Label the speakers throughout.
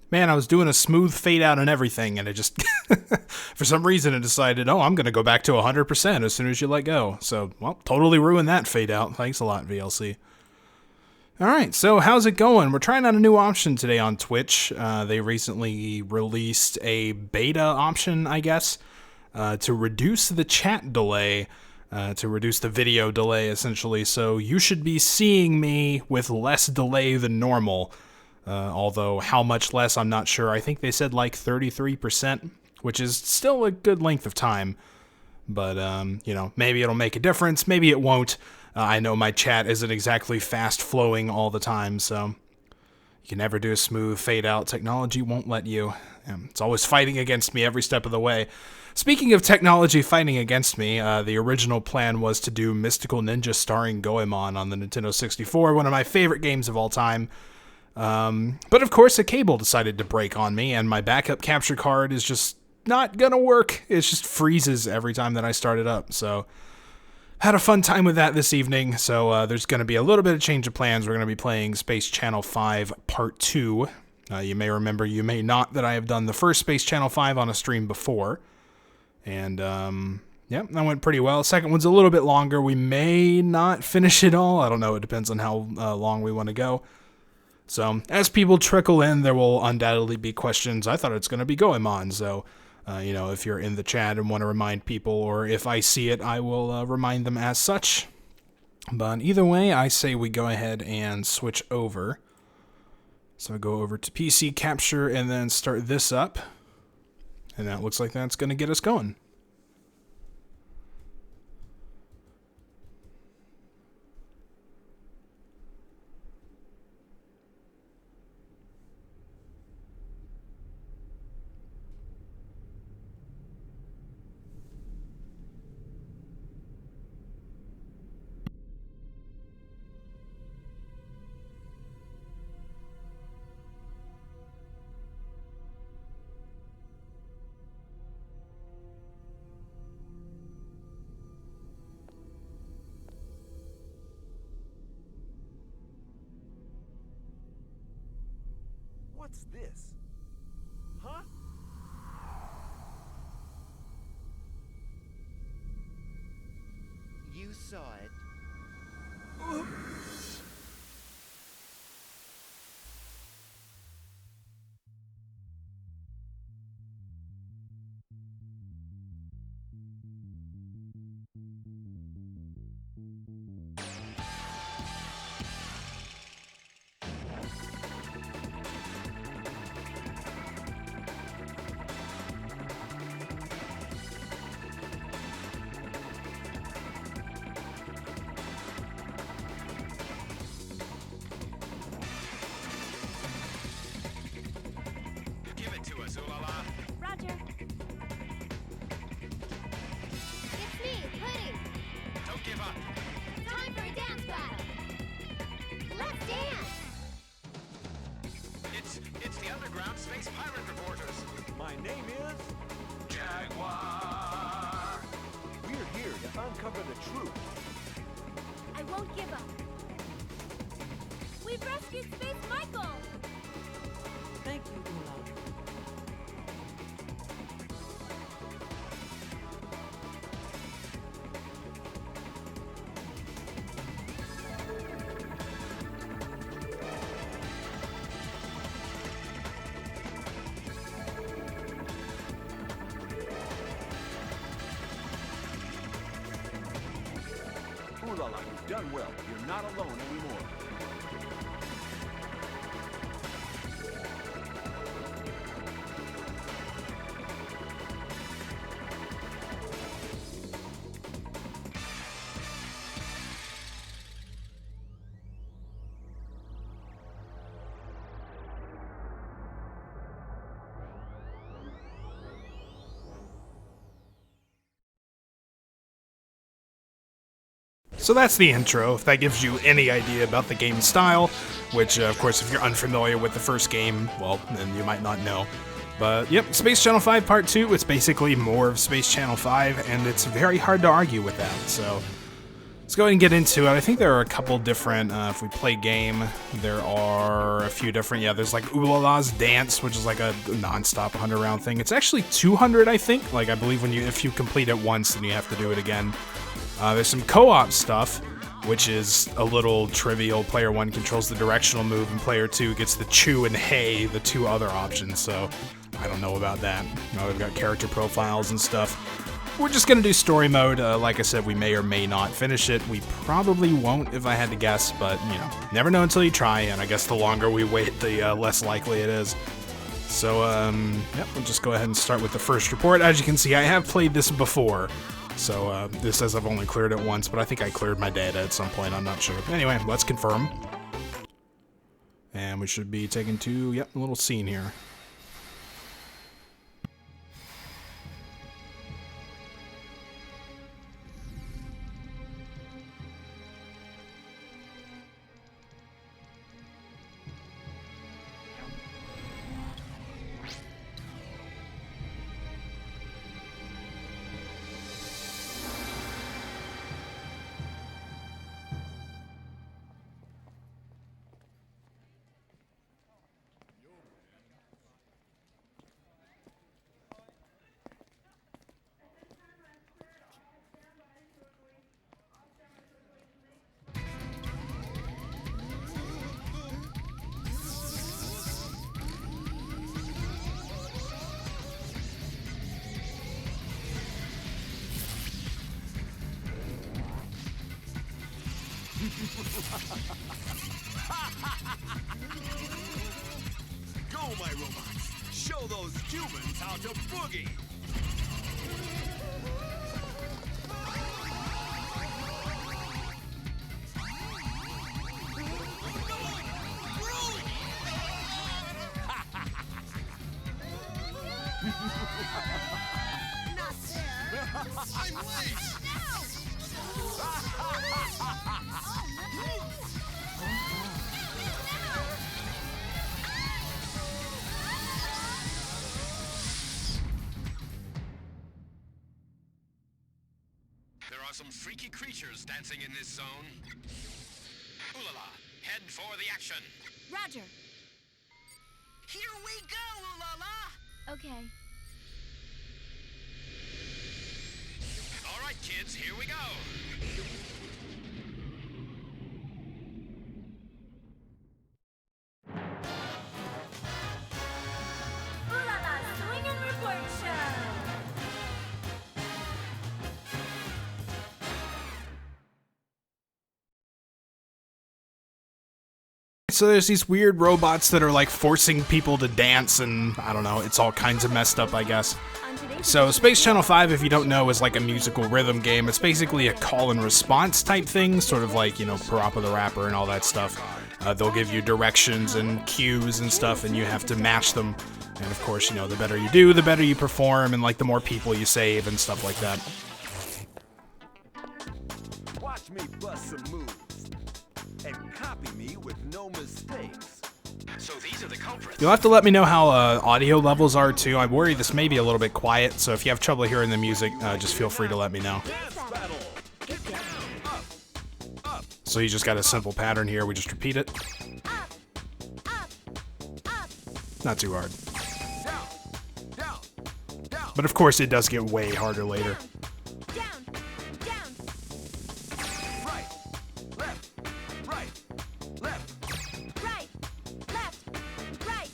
Speaker 1: Man, I was doing a smooth fade out and everything, and it just, for some reason, it decided, oh, I'm going to go back to 100% as soon as you let go. So, well, totally ruined that fade out. Thanks a lot, VLC. All right, so how's it going? We're trying out a new option today on Twitch. They recently released a beta option, I guess, to reduce the chat delay, to reduce the video delay, essentially. So you should be seeing me with less delay than normal. Although how much less, I'm not sure. I think they said like 33%, which is still a good length of time. But, maybe it'll make a difference. Maybe it won't. I know my chat isn't exactly fast flowing all the time, so you can never do a smooth fade out. Technology won't let you. It's always fighting against me every step of the way. Speaking of technology fighting against me, the original plan was to do Mystical Ninja starring Goemon on the Nintendo 64, one of my favorite games of all time. But of course a cable decided to break on me, and my backup capture card is just not gonna work. It just freezes every time that I start it up, so had a fun time with that this evening. So there's gonna be a little bit of change of plans. We're gonna be playing Space Channel 5 Part 2. You may remember, you may not, that I have done the first Space Channel 5 on a stream before, and yeah, that went pretty well. Second one's a little bit longer. We may not finish it all. I don't know, it depends on how long we want to go. So, as people trickle in, there will undoubtedly be questions. I thought it's going to be Goemon, so, if you're in the chat and want to remind people, or if I see it, I will remind them as such. But either way, I say we go ahead and switch over. So I go over to PC Capture and then start this up. And that looks like that's going to get us going.
Speaker 2: What's this? Huh?
Speaker 3: You saw it.
Speaker 4: Roger. It's me, Pudding.
Speaker 2: Don't give up.
Speaker 4: Time for a dance battle. Let's dance.
Speaker 2: It's the underground space pirate reporters. My name is Jaguar. We're here to uncover the truth.
Speaker 4: I won't give up. We've rescued Space Michael.
Speaker 5: Thank you, Ula.
Speaker 2: Ooh la la, you've done well. You're not alone anymore.
Speaker 1: So that's the intro, if that gives you any idea about the game's style, which, of course, if you're unfamiliar with the first game, well, then you might not know. But, yep, Space Channel 5 Part 2, it's basically more of Space Channel 5, and it's very hard to argue with that, so Let's go ahead and get into it. I think there are a couple different, if we play game, there are a few different, yeah, there's like Ulala's Dance, which is like a non-stop 100 round thing. It's actually 200, I think. Like, I believe if you complete it once, then you have to do it again. There's some co-op stuff, which is a little trivial. Player 1 controls the directional move, and player 2 gets the chew and hay, the two other options, so I don't know about that. You know, we've got character profiles and stuff. We're just going to do story mode. Like I said, we may or may not finish it. We probably won't if I had to guess, but, you know, never know until you try, and I guess the longer we wait, the less likely it is. So, yep, we'll just go ahead and start with the first report. As you can see, I have played this before, so this says I've only cleared it once, but I think I cleared my data at some point, I'm not sure. Anyway, let's confirm. And we should be taken to, yep, a little scene here.
Speaker 2: Go, my robots! Show those humans how to boogie! I'm late! There are some freaky creatures dancing in this zone. Ulala, head for the action.
Speaker 4: Roger.
Speaker 2: Here we go, Ulala!
Speaker 4: Okay.
Speaker 2: All right, kids, here we go.
Speaker 4: Ulala Swing and Report Show.
Speaker 1: So there's these weird robots that are like forcing people to dance, and I don't know, it's all kinds of messed up, I guess. So Space Channel 5, if you don't know, is like a musical rhythm game. It's basically a call and response type thing, sort of like, you know, Parappa the Rapper and all that stuff. They'll give you directions and cues and stuff, and you have to match them. And of course, you know, the better you do, the better you perform, and like the more people you save and stuff like that.
Speaker 3: Watch me bust some moves and copy me with no mistakes.
Speaker 2: So these are the culprits.
Speaker 1: You'll have to let me know how audio levels are too. I worry this may be a little bit quiet, so if you have trouble hearing the music, just feel free to let me know.
Speaker 3: Dance battle. Get down. Up.
Speaker 1: So you just got a simple pattern here, we just repeat it. Not too hard.
Speaker 3: Down. Down.
Speaker 1: But of course it does get way harder later.
Speaker 4: Down. Down.
Speaker 3: Right. Left. Right. Left.
Speaker 4: Right. Left. Right.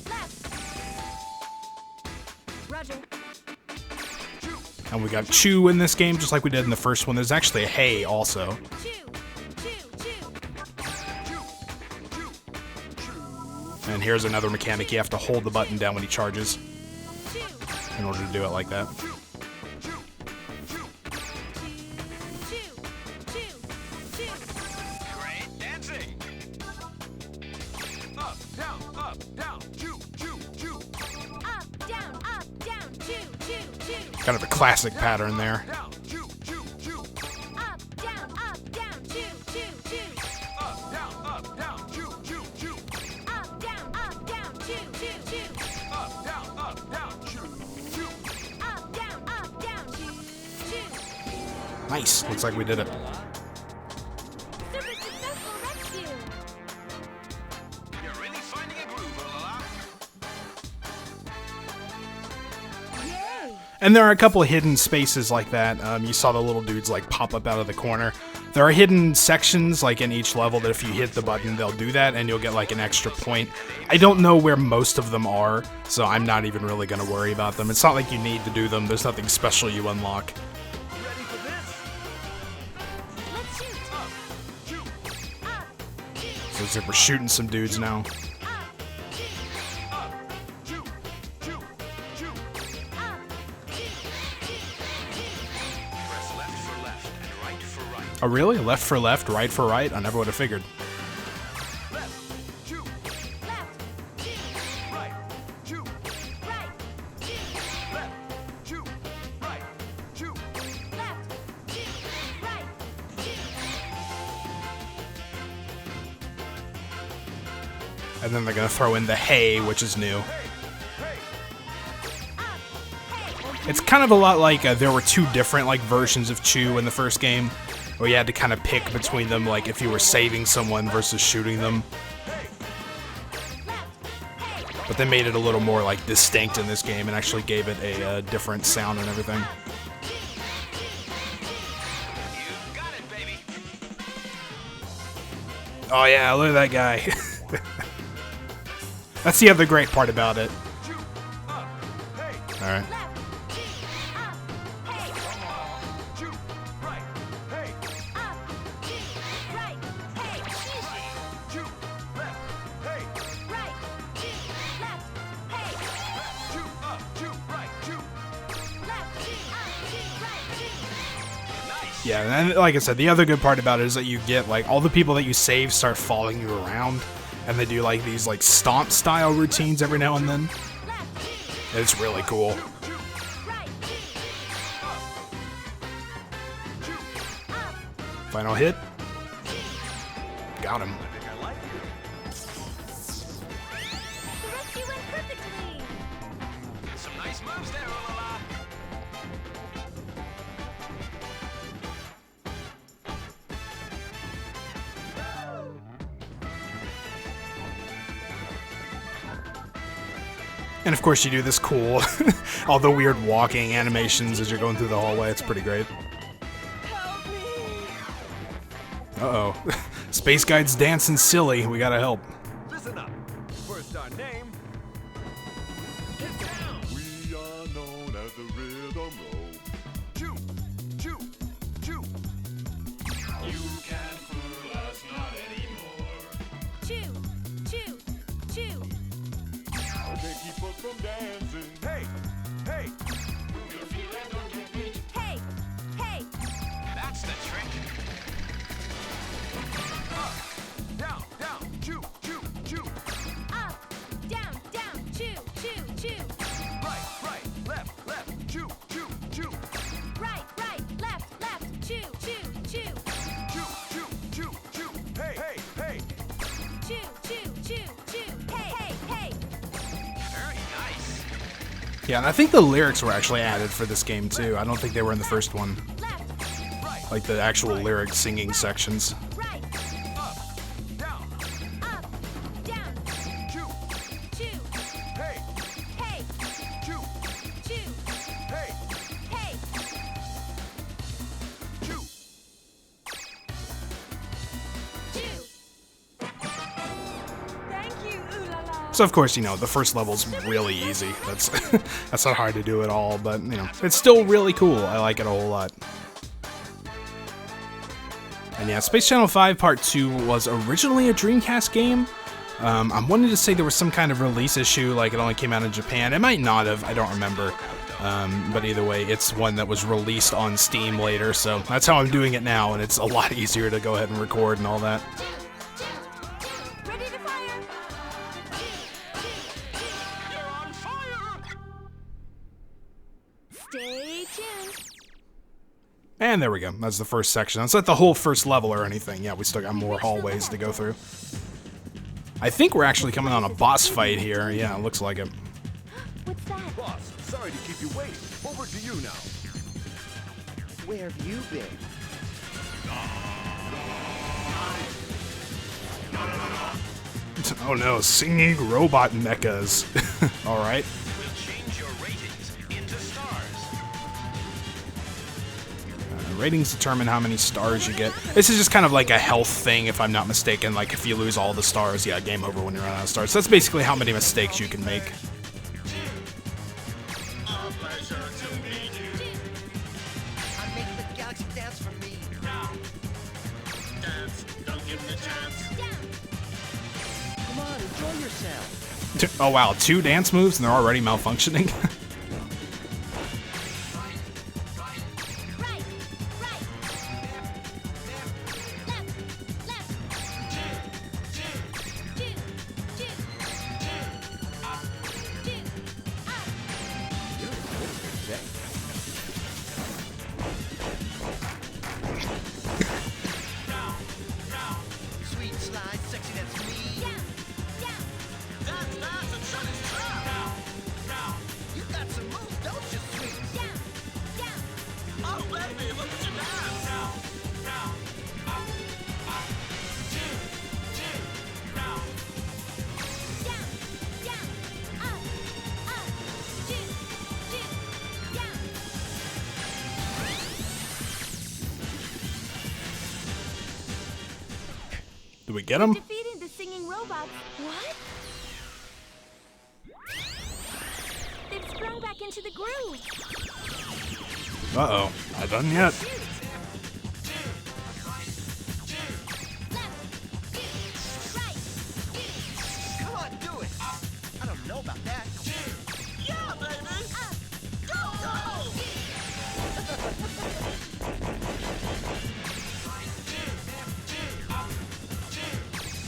Speaker 4: Left. Roger.
Speaker 1: And we got chew in this game, just like we did in the first one. There's actually a hey also.
Speaker 4: Chew. Chew. Chew.
Speaker 1: And here's another mechanic. You have to hold the button down when he charges
Speaker 4: Chew.
Speaker 1: in order to do it like that.
Speaker 4: Chew.
Speaker 2: Great dancing.
Speaker 3: Up. Down. Chew.
Speaker 4: Up, down, chew.
Speaker 1: Kind of a classic pattern there.
Speaker 3: Down. Chew.
Speaker 4: Up, down, chew.
Speaker 3: Up. Down. Chew.
Speaker 4: Up, down, chew.
Speaker 3: Up. Down. Chew.
Speaker 4: Up, down, chew.
Speaker 1: Nice. Looks like we did it. And there are a couple of hidden spaces like that. You saw the little dudes like pop up out of the corner. There are hidden sections like in each level that if you hit the button, they'll do that and you'll get like an extra point. I don't know where most of them are, so I'm not even really going to worry about them. It's not like you need to do them. There's nothing special you unlock.
Speaker 3: Ready for this?
Speaker 4: Let's shoot.
Speaker 1: So it's like we're shooting some dudes now.
Speaker 2: Press left for left and right for right.
Speaker 1: Oh really? Left for left, right for right? I never would have figured.
Speaker 3: Left, shoot,
Speaker 4: Left.
Speaker 3: right, shoot,
Speaker 4: Right.
Speaker 3: left, shoot, right, shoot.
Speaker 4: Left. Right.
Speaker 1: And then they're going to throw in the hey, which is new. It's kind of a lot like there were two different like versions of Chew in the first game, where you had to kind of pick between them, like if you were saving someone versus shooting them. But they made it a little more like distinct in this game and actually gave it a different sound and everything.
Speaker 2: You got it, baby.
Speaker 1: Oh yeah, look at that guy. That's the other great part about it. All right.
Speaker 3: Shoot, right, hey,
Speaker 4: Right. Hey.
Speaker 3: shoot, left, hey,
Speaker 4: Right. Left. Hey.
Speaker 3: shoot, up, shoot, right, shoot.
Speaker 4: Left. Right.
Speaker 1: Yeah, and like I said, the other good part about it is that you get like all the people that you save start following you around, and they do like these like stomp style routines every now and then. It's really cool.
Speaker 4: Right.
Speaker 1: Final hit. Got him.
Speaker 3: I think I like you.
Speaker 4: The rescue went perfectly.
Speaker 2: Some nice moves there, Olala.
Speaker 1: And of course you do this cool, all the weird walking animations as you're going through the hallway. It's pretty great.
Speaker 4: Help me.
Speaker 1: Uh-oh. Space Guide's dancing silly. We gotta help.
Speaker 3: Listen up. First our name. Get down. We are known as the Rhythm Roll. Chew, chew, chew.
Speaker 2: You can't fool us, not anymore.
Speaker 4: Chew. Chew. Chew.
Speaker 3: Can't keep us from dancing. Hey, hey.
Speaker 2: Move your feet and don't get beat.
Speaker 4: Hey. Hey.
Speaker 2: That's the trick.
Speaker 3: Down, down. Chew, chew, chew.
Speaker 4: Up. Down. Down. Chew. Chew. Chew.
Speaker 3: Right, right, left, left. Chew, chew, chew.
Speaker 4: Right. Right. Left. Left. Chew. Chew. Chew.
Speaker 3: Chew, chew, chew, chew. Hey, hey, hey.
Speaker 4: Chew. Chew. Chew. Chew. Hey. Hey. Hey.
Speaker 2: Very nice.
Speaker 1: Yeah, and I think the lyrics were actually added for this game too. I don't think they were in the first one.
Speaker 4: Left.
Speaker 1: Like the actual lyric singing sections.
Speaker 4: Right.
Speaker 3: Down,
Speaker 4: Up. Down.
Speaker 3: chew.
Speaker 4: Chew.
Speaker 3: Hey,
Speaker 4: Hey.
Speaker 3: chew.
Speaker 4: Chew.
Speaker 3: Hey,
Speaker 4: Hey.
Speaker 3: chew.
Speaker 4: Chew.
Speaker 5: Thank you, ooh la la.
Speaker 1: So of course, you know, the first level's really easy. That's that's not hard to do at all, but you know, it's still really cool. I like it a whole lot. And yeah, Space Channel 5 Part 2 was originally a Dreamcast game. I'm wanting to say there was some kind of release issue, like it only came out in Japan. It might not have, I don't remember. But either way, it's one that was released on Steam later, so that's how I'm doing it now, and it's a lot easier to go ahead and record and all that.
Speaker 4: Ready to fire.
Speaker 2: You're on fire.
Speaker 4: Stay tuned.
Speaker 1: And there we go. That's the first section. It's not the whole first level or anything. Yeah, we still got more hallways to go through. I think we're actually coming on a boss fight here. Yeah, it looks like it.
Speaker 4: What's that?
Speaker 3: Boss, sorry to keep you waiting. Over to you now.
Speaker 6: Where have you been?
Speaker 1: Oh no, singing robot mechas. Alright.
Speaker 2: We'll change your ratings into stars.
Speaker 1: Ratings determine how many stars you get. This is just kind of like a health thing, if I'm not mistaken. Like, if you lose all the stars, yeah, game over when you run out of stars. So that's basically how many mistakes you can make.
Speaker 6: I make the galaxy dance for me.
Speaker 2: Dance, don't give me a chance.
Speaker 6: Come on, enjoy yourself.
Speaker 1: Oh wow, 2 dance moves and they're already malfunctioning?
Speaker 4: Right, right. Left, left. Do, do. Up, do, up.
Speaker 6: You're what you say. Sweet slide, sexy, that's me.
Speaker 4: Down, down.
Speaker 2: Dance, dance, and shut his trap.
Speaker 6: You got some moves, don't you, sweet?
Speaker 4: Down, down.
Speaker 2: Oh, baby, look at you dance.
Speaker 4: Down, down. Up, up. Do, do. Down.
Speaker 1: Do we get him?
Speaker 4: Defeated the singing robots. What? They've sprung back into the groove.
Speaker 1: Uh-oh. Not done yet.
Speaker 4: Left, right.
Speaker 6: Come on, do it. I don't know about that.
Speaker 2: Yeah, baby.
Speaker 4: Up,
Speaker 2: Go, go.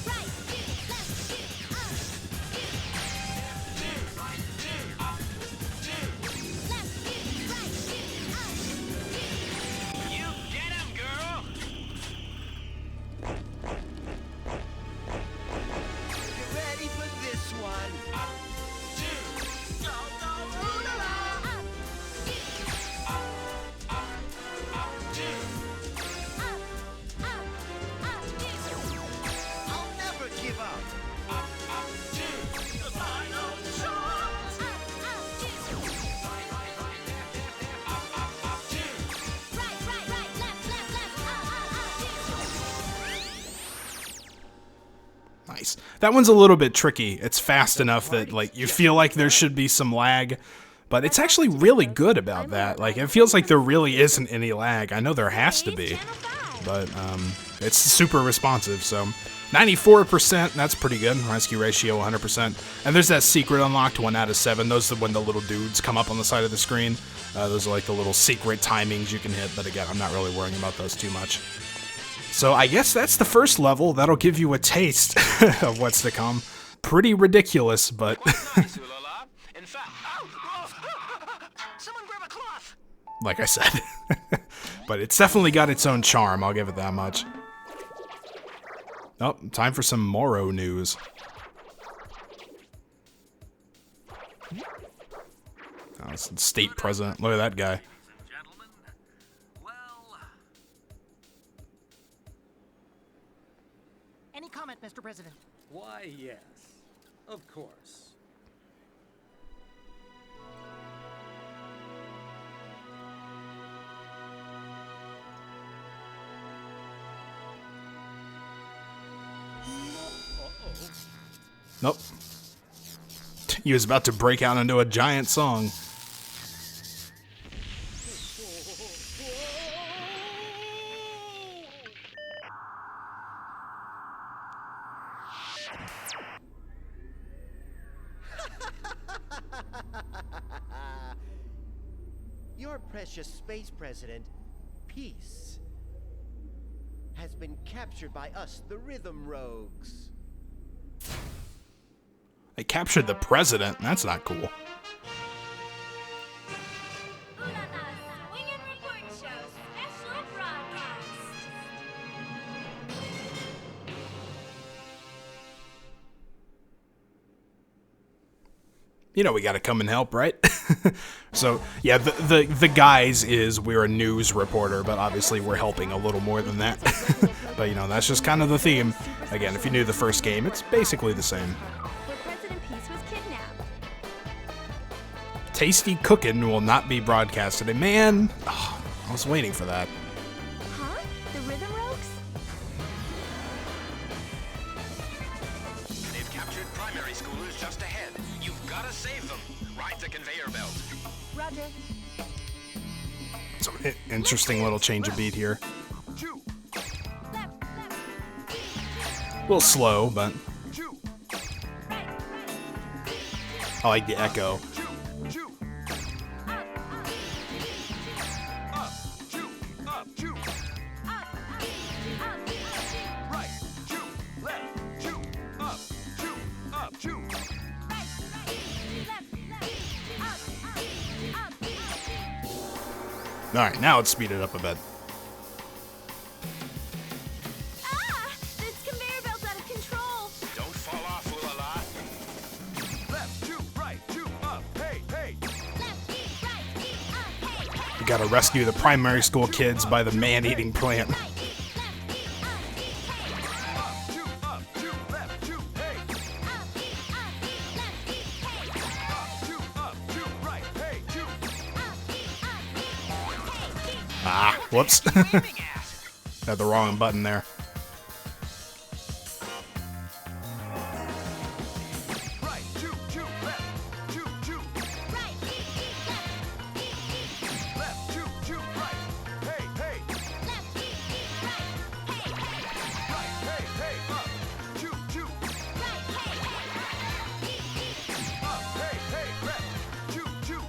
Speaker 4: right, left, up. Left, right, up.
Speaker 2: You get him, girl.
Speaker 6: You ready for this one?
Speaker 2: Go, go, ooh-la-la.
Speaker 4: Up.
Speaker 6: I'll never give up.
Speaker 2: The final shot.
Speaker 1: Nice. That one's a little bit tricky. It's fast enough that, like, you feel like there should be some lag, but it's actually really good about that. Like, it feels like there really isn't any lag. I know there has to be, but it's super responsive, so 94%, that's pretty good. Rescue ratio 100%. And there's that secret unlocked 1 out of 7. Those are when the little dudes come up on the side of the screen. Those are like the little secret timings you can hit, but again, I'm not really worrying about those too much. So I guess that's the first level. That'll give you a taste of what's to come. Pretty ridiculous, but
Speaker 2: Nice, ooh-la-la. In fact, someone grab a cloth.
Speaker 1: like I said. But it's definitely got its own charm, I'll give it that much. Oh, time for some Moro news. Oh, it's the state president. Look at that guy.
Speaker 3: Gentlemen, well,
Speaker 7: Any comment, Mr. President?
Speaker 8: Why, yes. Of course.
Speaker 1: Nope. He was about to break out into a giant song.
Speaker 6: Your precious space president, Peace, has been captured by us, the Rhythm Rogues.
Speaker 1: They captured the president. That's not cool.
Speaker 4: Ooh la la, Swing and Report Show special broadcast.
Speaker 1: You know we gotta come and help, right? So, yeah, the guise is we're a news reporter, but obviously we're helping a little more than that. But, you know, that's just kind of the theme. Again, if you knew the first game, it's basically the same.
Speaker 4: Where President Peace was kidnapped.
Speaker 1: Tasty cooking will not be broadcasted. And man, I was waiting for that.
Speaker 7: primary school is just ahead. You've got to save them. Ride the conveyor belt.
Speaker 5: Roger.
Speaker 1: Some interesting little change of beat here.
Speaker 2: Chew,
Speaker 1: A little slow, but
Speaker 2: chew,
Speaker 1: I like the echo.
Speaker 2: chew, chew. Up, chew, up, chew. Right, chew, left, chew, up, chew, up, chew.
Speaker 1: Alright, now let's speed it up a bit.
Speaker 4: Ah! This conveyor belt's out of control!
Speaker 7: Don't fall off, Oolala.
Speaker 2: Left, chew, right, chew, up, hey, hey.
Speaker 1: You gotta rescue the primary school kids by the man-eating plant.
Speaker 2: Up, chew, left, chew, hey. Chew, up, chew, right, hey, chew.
Speaker 1: Ah, whoops.
Speaker 7: Aiming at.
Speaker 1: Had the wrong button there.
Speaker 2: Right, chew, chew, left, chew, chew. Left, chew, chew, right, hey, hey. Right, hey, hey, up, chew, chew. Up, hey, hey, left, chew, chew.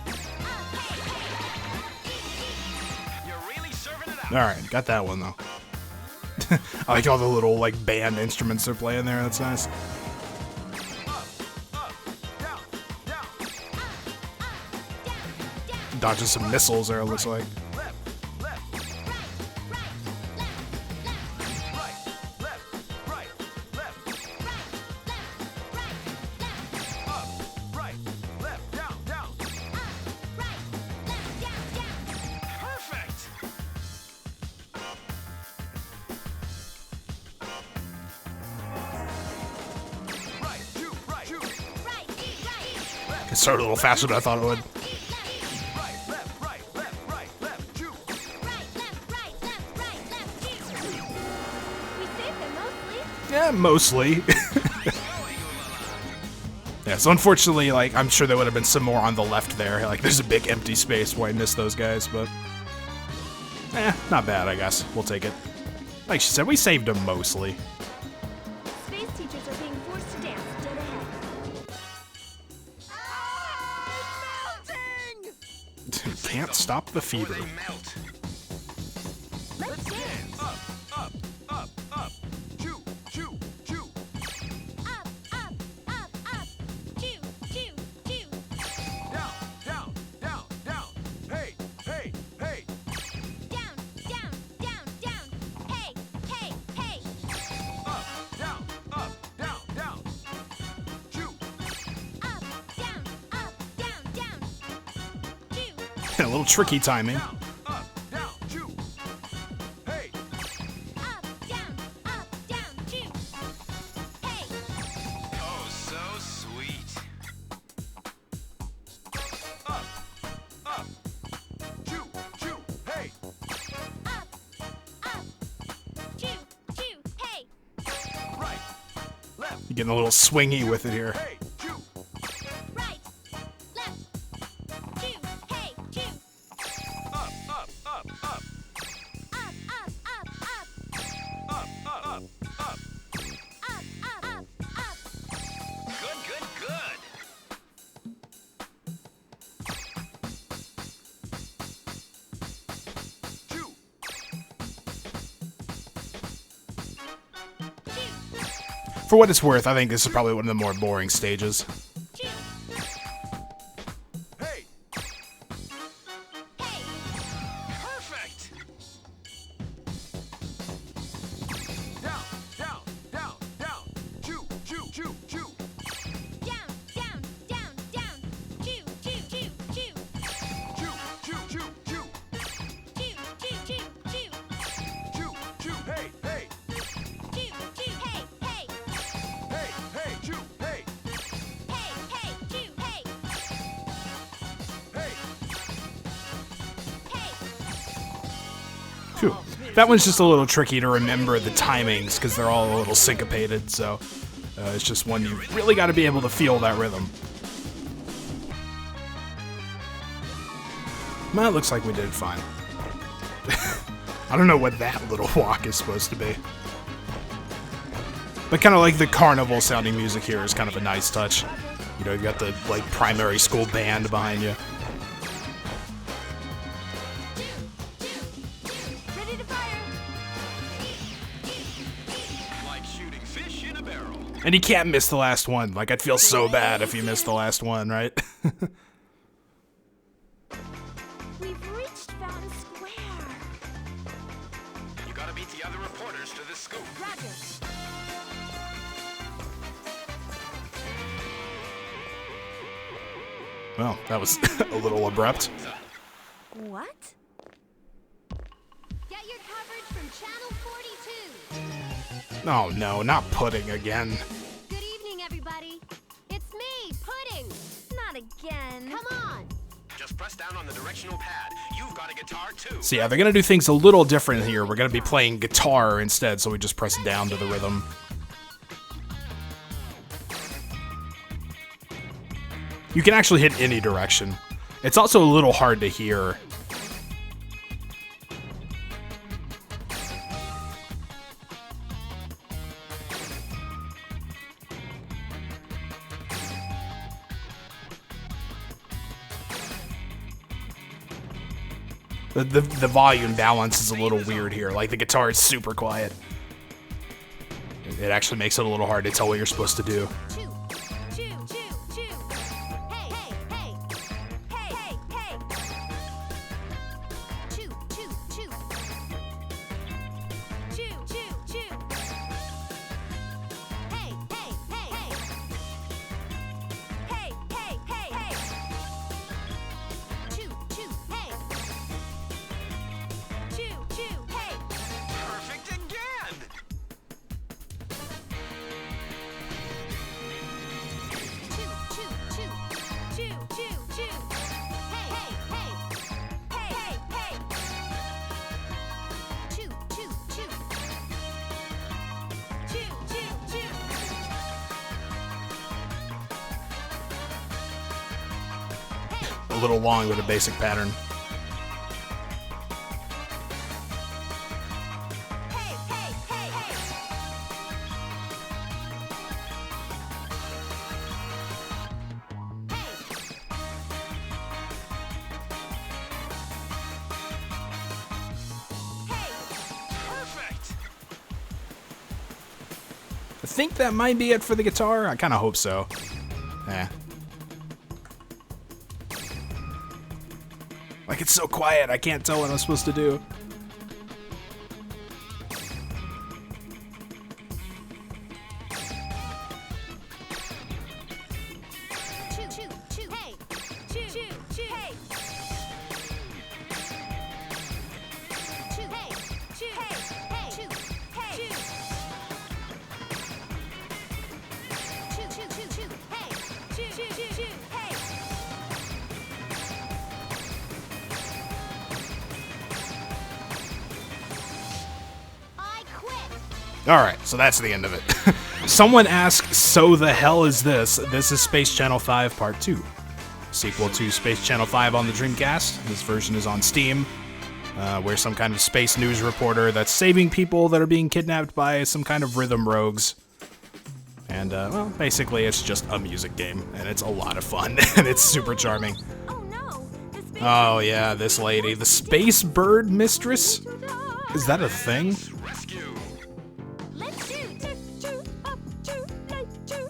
Speaker 7: You're really serving it out.
Speaker 1: Alright, got that one though. I like all the little like band instruments they're playing there, that's nice.
Speaker 2: Down, down,
Speaker 1: Dodging some missiles there, it looks like.
Speaker 2: left, left. Right, left, right, left. Up, right, left, down, down.
Speaker 7: Perfect.
Speaker 2: Right, chew, right, chew.
Speaker 1: It started a little faster than I thought it would.
Speaker 2: Right, left, right, left, right, left, chew.
Speaker 4: We saved them mostly.
Speaker 1: Yeah, mostly. Yeah, so unfortunately, like, I'm sure there would have been some more on the left there. Like, there's a big empty space where I missed those guys, but... not bad, I guess. We'll take it. Like she said, we saved them mostly.
Speaker 4: Space teachers are being forced to dance dead ahead.
Speaker 1: Can't stop the
Speaker 7: Before
Speaker 1: fever.
Speaker 7: they melt.
Speaker 4: Let's dance!
Speaker 2: Up, up, up, up. Chew, chew, chew.
Speaker 4: Up, up, up, up. Choo, choo, choo.
Speaker 2: Down, down, down, down. Hey, hey, hey.
Speaker 4: Down, down, down, down. Hey, hey, hey.
Speaker 2: Up, down, down. Chew,
Speaker 4: Up, down, down. Choo.
Speaker 1: A little tricky timing.
Speaker 2: down, chew. Hey,
Speaker 4: Up, down, choo. Hey,
Speaker 7: Oh, so sweet.
Speaker 2: up, chew, chew. Hey,
Speaker 4: up, choo, choo. Hey,
Speaker 2: right, left,
Speaker 1: You're getting a little swingy with it here.
Speaker 2: hey, chew.
Speaker 4: right, left. Choo, hey, choo.
Speaker 2: Up, up, up, up.
Speaker 4: Up, up, up, up.
Speaker 2: Up, up, up, up.
Speaker 4: Up, up, up, up.
Speaker 7: Good, good, good.
Speaker 2: Chew,
Speaker 1: For what it's worth, I think this is probably one of the more boring stages.
Speaker 4: Choo,
Speaker 2: hey,
Speaker 4: hey.
Speaker 7: Perfect.
Speaker 2: down, chew, chew, chew, chew.
Speaker 4: Down, down, down, down. Choo, choo, choo, choo.
Speaker 2: Chew, chew, chew, chew.
Speaker 4: Choo, choo, choo, choo.
Speaker 2: Chew, chew, hey, hey.
Speaker 4: Choo, choo, hey, hey.
Speaker 2: Hey, hey, chew, hey.
Speaker 4: Hey, hey, choo, hey.
Speaker 2: Hey,
Speaker 4: Hey.
Speaker 1: Phew. That one's just a little tricky to remember the timings because they're all a little syncopated, so It's just one you really got to be able to feel that rhythm. Well, it looks like we did fine. I don't know what that little walk is supposed to be. But kind of like the carnival sounding music here is kind of a nice touch. You know, you've got the like primary school band behind you.
Speaker 4: Ready to fire.
Speaker 7: Like shooting fish in a barrel.
Speaker 1: And you can't miss the last one. Like, I'd feel so bad if you missed the last one, right?
Speaker 4: We've reached Fountain Square.
Speaker 7: You gotta beat the other reporters to this scoop.
Speaker 4: Roger.
Speaker 1: Well, that was a little abrupt.
Speaker 4: What? Get your coverage from Channel 42.
Speaker 1: Oh no, not pudding again.
Speaker 4: Good evening, everybody. It's me, Pudding. Not again. Come on.
Speaker 7: Just press down on the directional pad. You've got a guitar too.
Speaker 1: So yeah, they're gonna do things a little different here. We're gonna be playing guitar instead, so we just press down to the rhythm. You can actually hit any direction. It's also a little hard to hear. The volume balance is a little weird here. Like, the guitar is super quiet. It actually makes it a little hard to tell what you're supposed to do.
Speaker 4: Choo, choo, choo, choo. Hey, hey, hey. Hey, hey, hey. Choo, choo, choo. Choo, choo, choo. Hey, hey, hey, hey. Hey, hey, hey, hey. Choo, choo, hey. Choo, choo, hey.
Speaker 7: Perfect again.
Speaker 4: Choo, choo, choo. Choo, choo, choo. Hey, hey, hey. Hey, hey, hey. Choo, choo, choo. Choo, choo, choo.
Speaker 1: A little long, but a basic pattern.
Speaker 4: Hey, hey, hey, hey.
Speaker 7: Perfect.
Speaker 1: I think that might be it for the guitar. I kind of hope so. Like, it's so quiet, I can't tell what I'm supposed to do.
Speaker 4: Choo, choo, choo, hey. Choo, choo, choo, hey. Choo, hey. Choo, hey. Hey. Choo, hey. Choo. Choo, choo, choo, choo, hey. Choo, choo, choo, choo, hey. I quit.
Speaker 1: Alright, so that's the end of it. Someone asked, so the hell is this? This is Space Channel 5 Part 2. Sequel to Space Channel 5 on the Dreamcast. This version is on Steam. We're some kind of space news reporter that's saving people that are being kidnapped by some kind of rhythm rogues. And, well, basically it's just a music game, and it's a lot of fun, and it's super charming.
Speaker 4: Oh no. The space
Speaker 1: Oh yeah, this lady. The Space Bird Mistress? Is that a thing?
Speaker 7: Rescue.
Speaker 4: Let's shoot. Choo, up, choo, left, choo.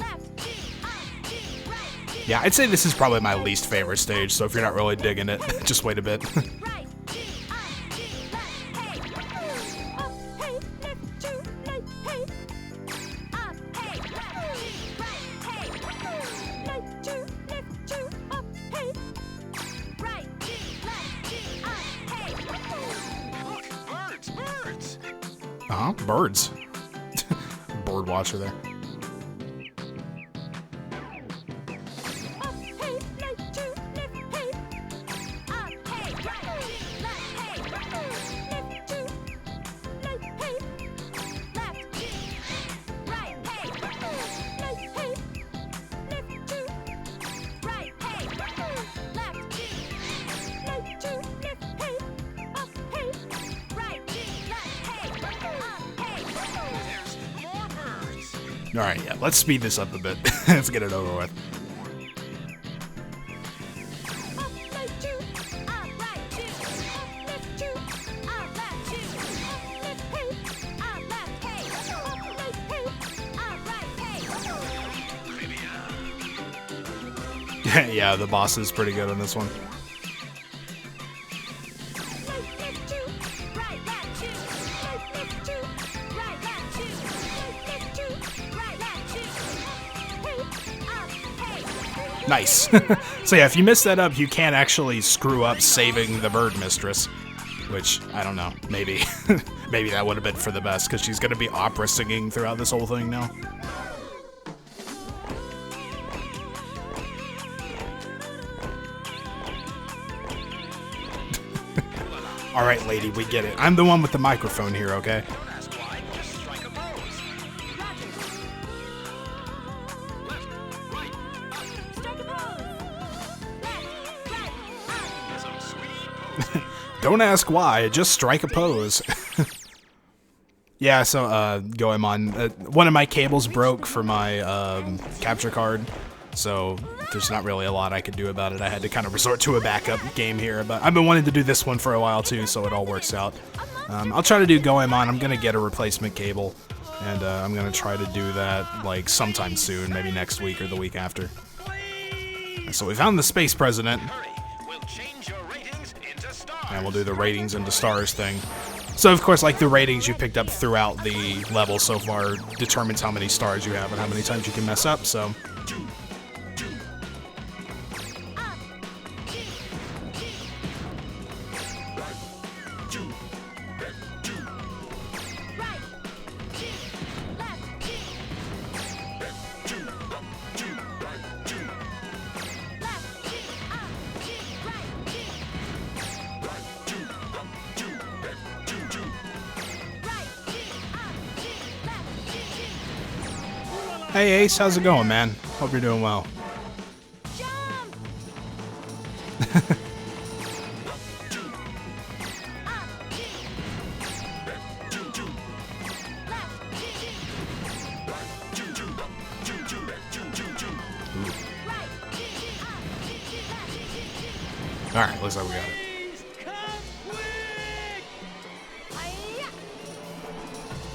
Speaker 4: Left, choo, up, choo, right, choo.
Speaker 1: Yeah, I'd say this is probably my least favorite stage, so if you're not really digging it, just wait a bit.
Speaker 4: Right, choo, up, choo, left, hey. Up, hey, left, choo, left, hey. Up, hey, left, choo, right, hey. Left, choo, up, hey. Right, choo, left, choo, up, hey.
Speaker 7: Look, birds, birds.
Speaker 1: Uh-huh, birds. Bird watcher there.
Speaker 4: Up, hey, left, choo, left, hey. Up, hey, right, choo, left, hey. Left, choo, left, hey. Left, choo, right, hey.
Speaker 1: Alright, yeah, let's speed this up a bit. Let's get it over with.
Speaker 4: Up, left, two. Up, right, two. Up, left, two. Up, left, two. Up, left, hey. Up, left, hey. Up, left, hey. Up, right, hey.
Speaker 1: Yeah, the boss is pretty good on this one.
Speaker 4: Left, left, two. Right, left, two. Left, left, two. Right, left, two. Left, left, two. Right, left, two. Up, hey.
Speaker 1: Nice. So yeah, if you mess that up, you can't actually screw up saving the bird mistress. Which, I don't know, maybe. Maybe that would have been for the best, because she's going to be opera singing throughout this whole thing now. Alright, lady, we get it. I'm the one with the microphone here, okay?
Speaker 7: Don't ask why, just strike a pose. Left, right, up.
Speaker 4: Strike a pose. Left, right, up.
Speaker 7: Some sweet posing.
Speaker 1: Don't ask why, just strike a pose. Yeah, so, Goemon, one of my cables broke for my, capture card, so there's not really a lot I could do about it. I had to kind of resort to a backup game here, but I've been wanting to do this one for a while, too, so it all works out. I'll try to do Goemon. I'm gonna get a replacement cable, and, I'm gonna try to do that, like, sometime soon, maybe next week or the week after. So we found the Space President,
Speaker 7: Hurry, we'll change your ratings into stars.
Speaker 1: and we'll do the ratings into stars thing. So, of course, like, the ratings you picked up throughout the level so far determines how many stars you have and how many times you can mess up, so...
Speaker 4: Right, left,
Speaker 1: Hey, Ace, how's it going, man? Hope you're doing well.
Speaker 4: jump.
Speaker 1: Alright, looks like we got it.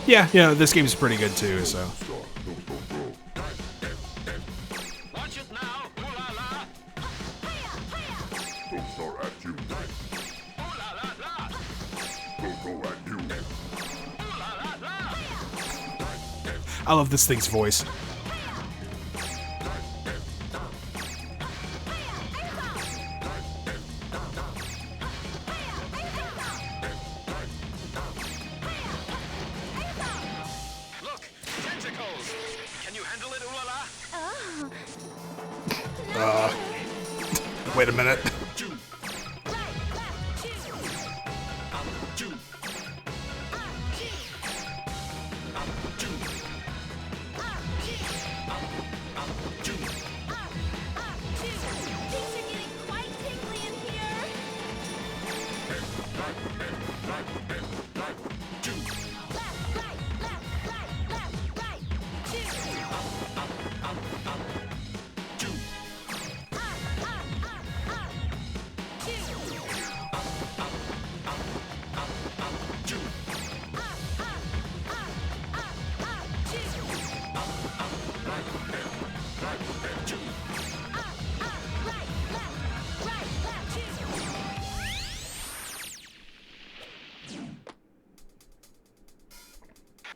Speaker 1: Yeah, this game's pretty good too, so.
Speaker 7: Watch it now, ooh la la,
Speaker 3: Don't start at you.
Speaker 7: ooh la la la,
Speaker 3: Don't go at you.
Speaker 7: ooh la la la.
Speaker 1: I love this thing's voice.
Speaker 7: Look, tentacles. Can you handle it, ooh la la?
Speaker 1: Wait a minute.
Speaker 4: Things are getting quite tingly in here. Left, right, left, right, left, right.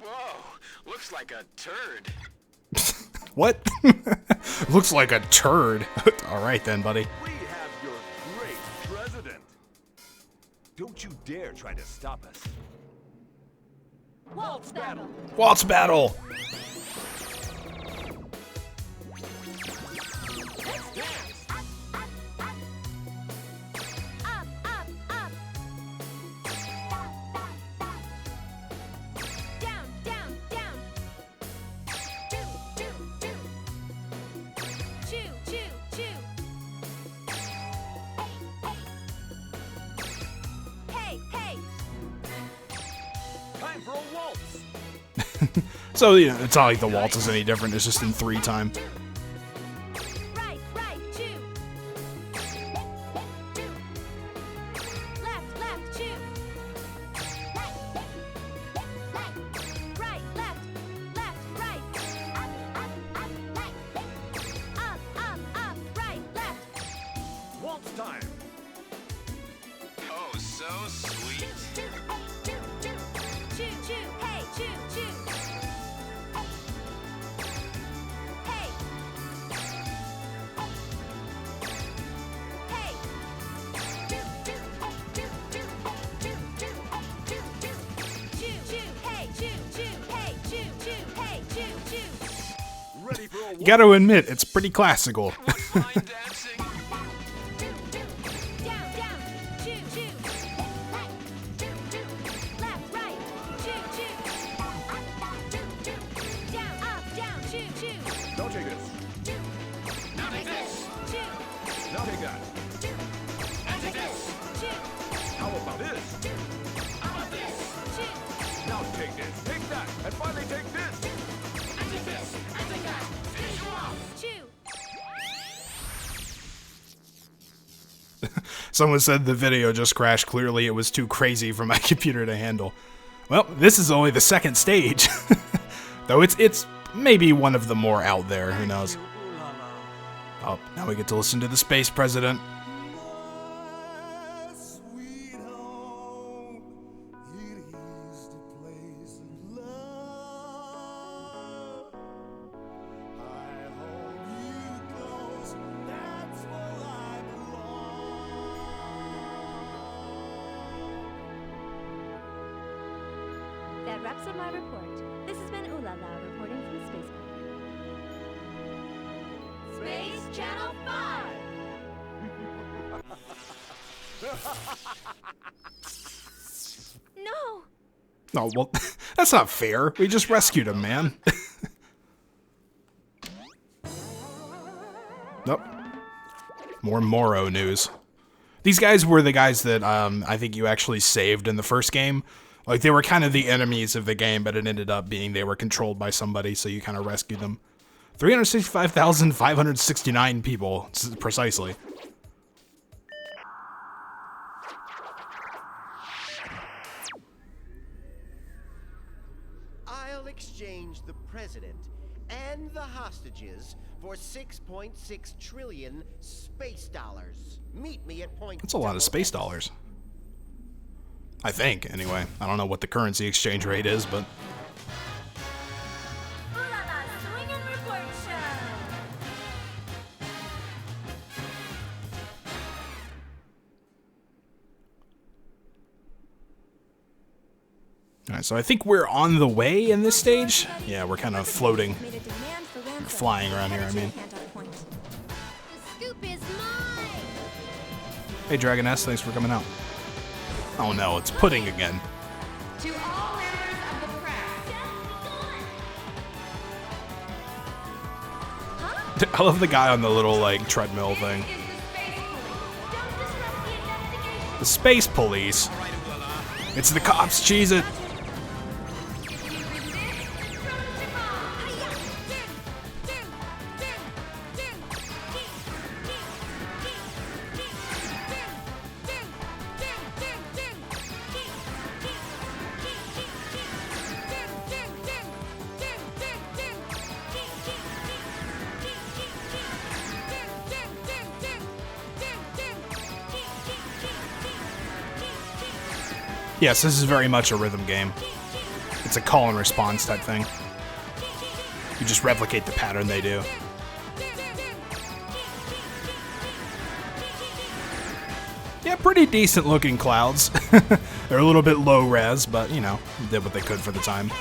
Speaker 7: Whoa, looks like a turd.
Speaker 1: What? Looks like a turd. Alright then, buddy.
Speaker 2: We have your great president. Don't you dare try to stop us.
Speaker 4: Waltz battle.
Speaker 1: Waltz battle!
Speaker 4: Up, up, up. Down, down, down. Do, do, do. Chew, chew, chew. Hey, hey.
Speaker 2: Time for a waltz.
Speaker 1: So, you know, it's not like the waltz is any different. It's just in 3 time.
Speaker 4: Right, right, 2. 2. Left, left, 2. Right, left, left, right. Up, right, left.
Speaker 2: Waltz time.
Speaker 7: Oh, so sweet.
Speaker 4: Choo, choo, hey, choo, choo. Hey. Hey. Choo, choo, hey, choo, choo, hey, choo, choo, hey, choo, choo.
Speaker 2: Ready for a
Speaker 1: You gotta admit, it's pretty classical.
Speaker 7: Line dancing.
Speaker 4: Down, down, choo, choo. Left, right, choo, choo. Down, up, down, choo, choo.
Speaker 2: Now take this.
Speaker 7: Now take this.
Speaker 4: Choo,
Speaker 2: Now take that.
Speaker 7: And take this.
Speaker 4: choo,
Speaker 2: How about this?
Speaker 7: How about this?
Speaker 4: choo.
Speaker 2: Now take this. Take that. And finally take this.
Speaker 7: And take this. And take that. Finish you off.
Speaker 4: Choo.
Speaker 1: Someone said the video just crashed. Clearly, it was too crazy for my computer to handle. Well, this is only the 2nd stage. Though it's maybe one of the more out there. Who knows?
Speaker 8: Ooh la la.
Speaker 1: Oh, now we get to listen to the Space President.
Speaker 3: Sweet home, it is the place of love. I hold you close, that's where I belong.
Speaker 4: That wraps up my report. This has been Ooh La La reporting from Spaceport. Space Channel 5! No!
Speaker 1: Oh, well, that's not fair. We just rescued him, man. Nope. More Moro news. These guys were the guys that I think you actually saved in the first game. Like, they were kind of the enemies of the game, but it ended up being they were controlled by somebody, so you kind of rescued them. 365,569 people, precisely.
Speaker 6: I'll exchange the president and the hostages for 6.6 trillion space dollars. Meet me at point.
Speaker 1: That's a lot of space dollars. I think, anyway. I don't know what the currency exchange rate is, but...
Speaker 4: Ooh La La Swing and Report Show!
Speaker 1: Alright, so I think we're on the way in this stage. Yeah, we're kind of floating.
Speaker 4: Made a demand for ransom.
Speaker 1: Flying around here, I mean.
Speaker 4: The scoop is mine!
Speaker 1: Hey, Dragoness, thanks for coming out. Oh no, it's pudding again.
Speaker 5: To all members of the press,
Speaker 1: I love the guy on the little, like, treadmill thing.
Speaker 5: is
Speaker 1: The
Speaker 5: the Space Police.
Speaker 1: Space Police. It's the cops, cheese it. Yes, this is very much a rhythm game. It's a call and response type thing. You just replicate the pattern they do. Yeah, pretty decent looking clouds. They're a little bit low res, but you know, did what they could for the time.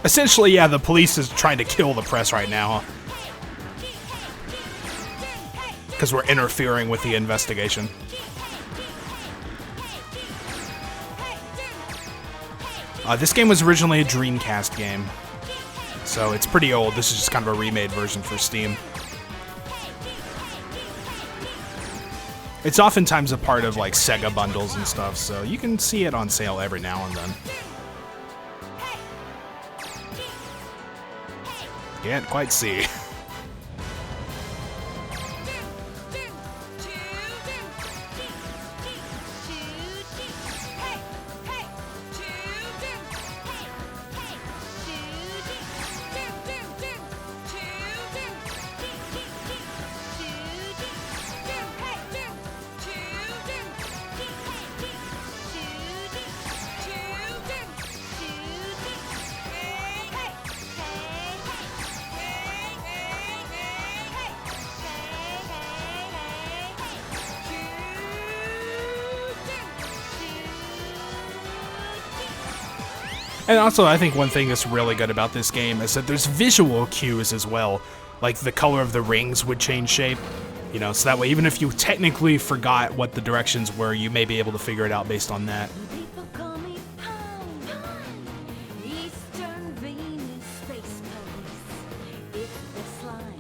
Speaker 1: Essentially, yeah, the police is trying to kill the press right now. Because we're interfering with the investigation. This game was originally a Dreamcast game. So it's pretty old. This is just kind of a remade version for Steam. It's oftentimes a part of like Sega bundles and stuff, so you can see it on sale every now and then. Can't quite see. And also, I think one thing that's really good about this game is that there's visual cues as well. Like, the color of the rings would change shape, you know, so that way, even if you technically forgot what the directions were, you may be able to figure it out based on that.
Speaker 4: People call me Pound. Eastern Venus Space Police. If there's slime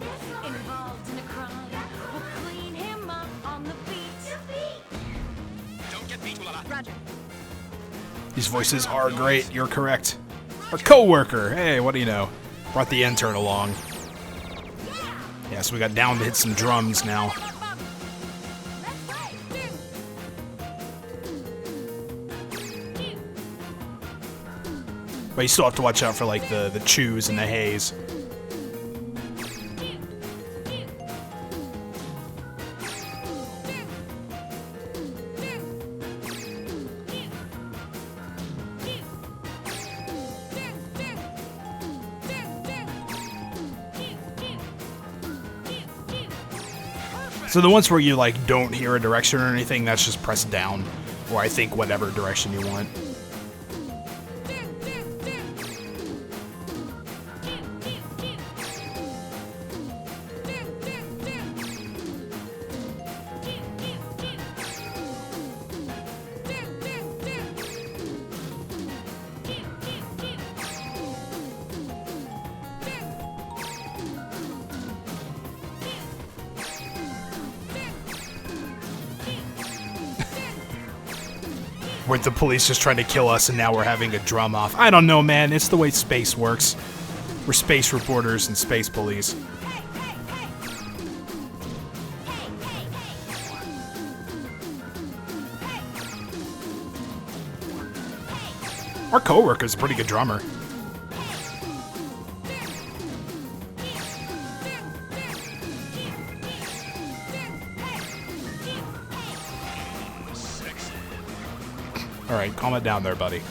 Speaker 4: involved in a crime, we'll clean him up on the beat.
Speaker 7: Don't get beat, Lala.
Speaker 4: Roger.
Speaker 1: These voices are great, you're correct. Our co-worker, hey, what do you know? Brought the intern along. Yeah, so we got down to hit some drums now. But you still have to watch out for like the chews and the haze. So the ones where you like don't hear a direction or anything, that's just press down, or I think whatever direction you want. Weren't the police just trying to kill us and now we're having a drum off? I don't know, man. It's the way space works. We're space reporters and space police. Our co-worker's a pretty good drummer. Alright, calm it down there, buddy.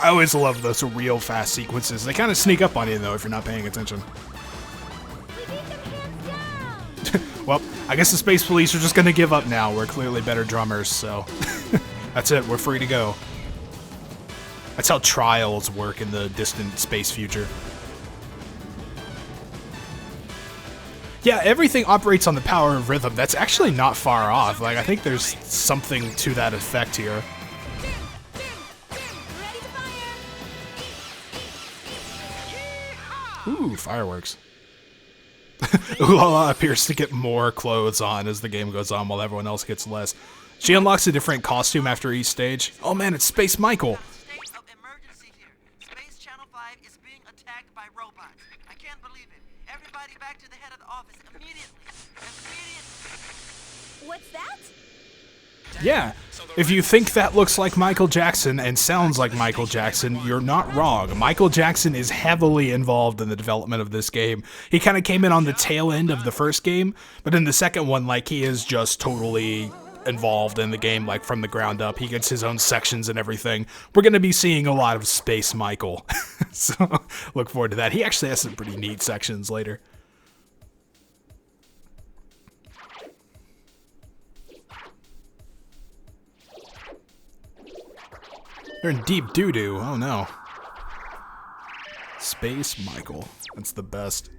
Speaker 1: I always love those real fast sequences. They kind of sneak up on you, though, if you're not paying attention. Well, I guess the Space Police are just going to give up now. We're clearly better drummers, so that's it. We're free to go. That's how trials work in the distant space future. Yeah, everything operates on the power of rhythm. That's actually not far off. Like, I think there's something to that effect here. Ooh, fireworks. Ulala appears to get more clothes on as the game goes on while everyone else gets less. She unlocks a different costume after each stage. Oh man, it's Space Michael.
Speaker 9: State of emergency here. Space Channel 5 is being attacked by robots. I can't believe it. Everybody back to the head of the office immediately. Immediately.
Speaker 4: What's that?
Speaker 1: Yeah, if you think that looks like Michael Jackson and sounds like Michael Jackson, you're not wrong. Michael Jackson is heavily involved in the development of this game. He kind of came in on the tail end of the first game, but in the second one, like, he is just totally involved in the game, like, from the ground up. He gets his own sections and everything. We're going to be seeing a lot of Space Michael, so look forward to that. He actually has some pretty neat sections later. They're in deep doo-doo. Oh no. Space Michael. That's the best.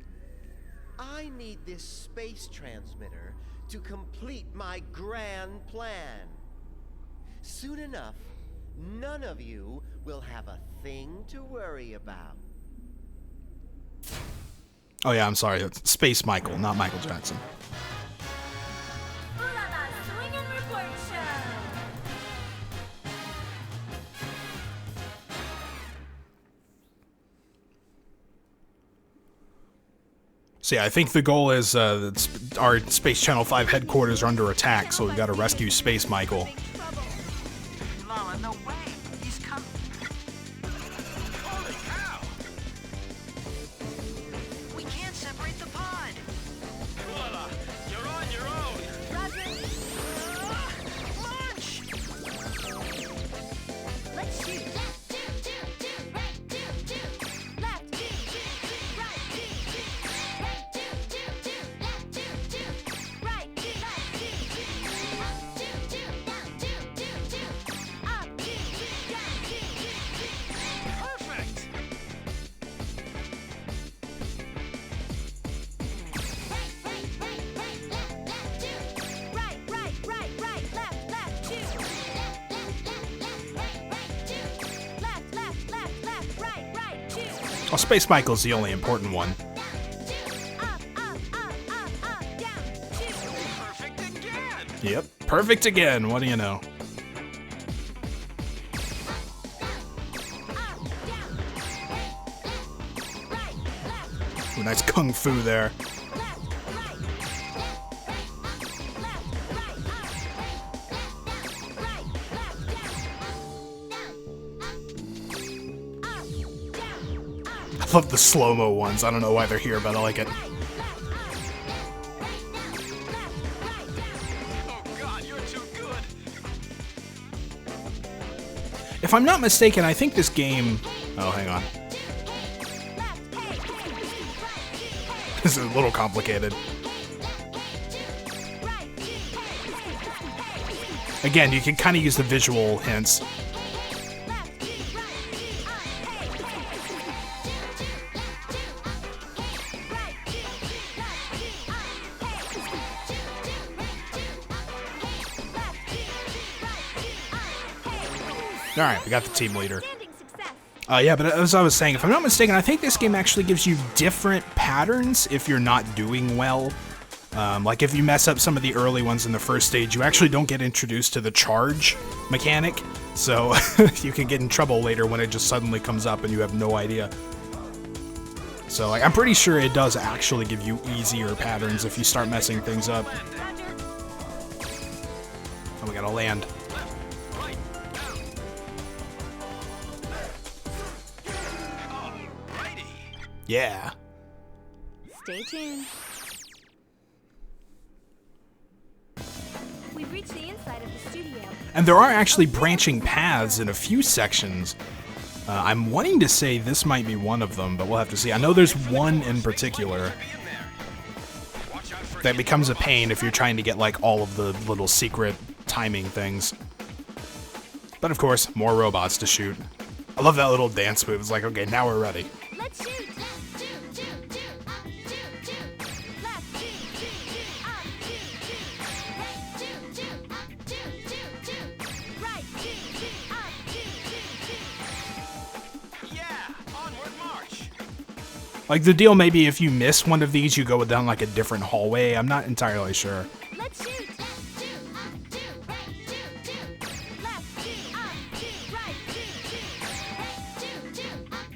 Speaker 6: I need this space transmitter to complete my grand plan. Soon enough, none of you will have a thing to worry about.
Speaker 1: Oh yeah, I'm sorry. It's Space Michael, not Michael Jackson.
Speaker 4: Ooh la la, swing and report show.
Speaker 1: So yeah, I think the goal is our Space Channel 5 headquarters are under attack, so we've got to rescue Space Michael.
Speaker 9: Lala, no way. He's coming.
Speaker 7: Holy cow!
Speaker 9: We can't separate the pod.
Speaker 7: Lala, you're on your own.
Speaker 9: Launch!
Speaker 4: Let's shoot. Left, two, two, two, right, two, two. Left, two, two, right, two, two. Right, two, two, two, left, two, two. Right, two, left, two, two. Up, two, two, down, two, two, two. Up, two, two, down, two, two, two.
Speaker 7: Perfect!
Speaker 4: Right, left, two. Left, right, two.
Speaker 1: Well, Space Michael's the only important one.
Speaker 4: Up, down, two.
Speaker 7: Perfect again!
Speaker 1: Yep, perfect again. What do you know?
Speaker 4: Up, down. Right, left,
Speaker 1: Ooh, nice kung fu there.
Speaker 4: left, right. Left, right, up. Right, left, down. Up, down, up.
Speaker 1: I love the slow-mo ones. I don't know why they're here, but I like it.
Speaker 7: Oh god, you're too good!
Speaker 1: If I'm not mistaken, I think this game... Oh, hang on. This is a little complicated. Again, you can kind of use the visual hints. Alright, we got the team leader. Yeah, but as I was saying, if I'm not mistaken, I think this game actually gives you different patterns if you're not doing well. Like if you mess up some of the early ones in the first stage, you actually don't get introduced to the charge mechanic, so you can get in trouble later when it just suddenly comes up and you have no idea. So like, I'm pretty sure it does actually give you easier patterns if you start messing things up. Oh, we gotta land. Yeah.
Speaker 4: Stay tuned. We've reached the inside of the studio.
Speaker 1: And there are actually branching paths in a few sections. I'm wanting to say this might be one of them, but we'll have to see. I know there's one in particular that becomes a pain if you're trying to get like all of the little secret timing things. But of course, more robots to shoot. I love that little dance move. It's like, okay, now we're ready.
Speaker 4: Let's shoot. Left, two, two, two. Up, two, two. Left, two, two. Up, two, two. Right, two, two. Up, two, two, two. Right, two, two. Up, two, two.
Speaker 7: Yeah! Onward march!
Speaker 1: Like the deal maybe if you miss one of these, you go down like a different hallway. I'm not entirely sure.
Speaker 4: Let's shoot. Left, two, up, two. Right, two, two. Left, two, up, two. Right, two, two. Right, two, two. Up, two.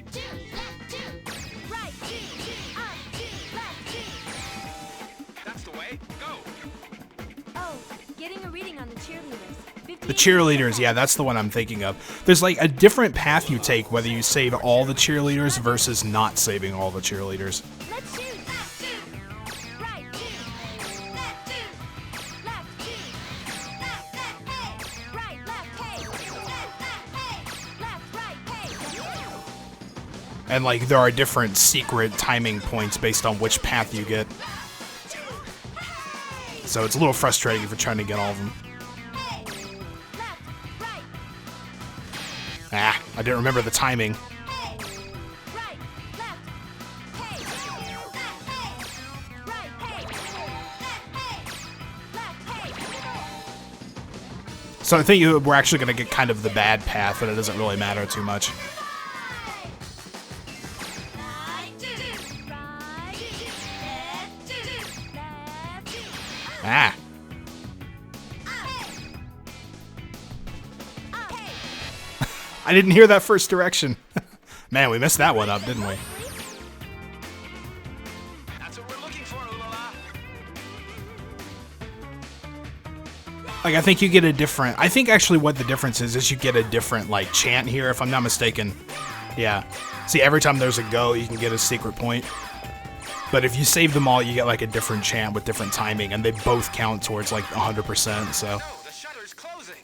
Speaker 4: Left, two. Right, two, two. Up, two. Left, two.
Speaker 7: That's the way. Go!
Speaker 4: Oh, getting a reading on the cheerleaders.
Speaker 1: The cheerleaders, yeah, that's the one I'm thinking of. There's like a different path you take whether you save all the cheerleaders versus not saving all the cheerleaders.
Speaker 4: Let's shoot. Left, two. Right, two. Left, two. Left, two. Left, hey. Right, left, hey. Left, hey. Left, right, hey.
Speaker 1: And like there are different secret timing points based on which path you get. So it's a little frustrating if you're trying to get all of them.
Speaker 4: Hey. Left, right.
Speaker 1: I didn't remember the timing.
Speaker 4: Hey, right, left. Hey, left, hey, right, hey, left, hey.
Speaker 1: So I think we're actually going to get kind of the bad path, and it doesn't really matter too much. Ah. I didn't hear that first direction. Man, we messed that one up, didn't we?
Speaker 7: That's what we're looking for, Ulala.
Speaker 1: Like, I think you get a different... I think actually what the difference is you get a different, like, chant here, if I'm not mistaken. Yeah. See, every time there's a go, you can get a secret point. But if you save them all, you get, like, a different chant with different timing, and they both count towards, like, 100%, so...
Speaker 7: No, the shutter's closing.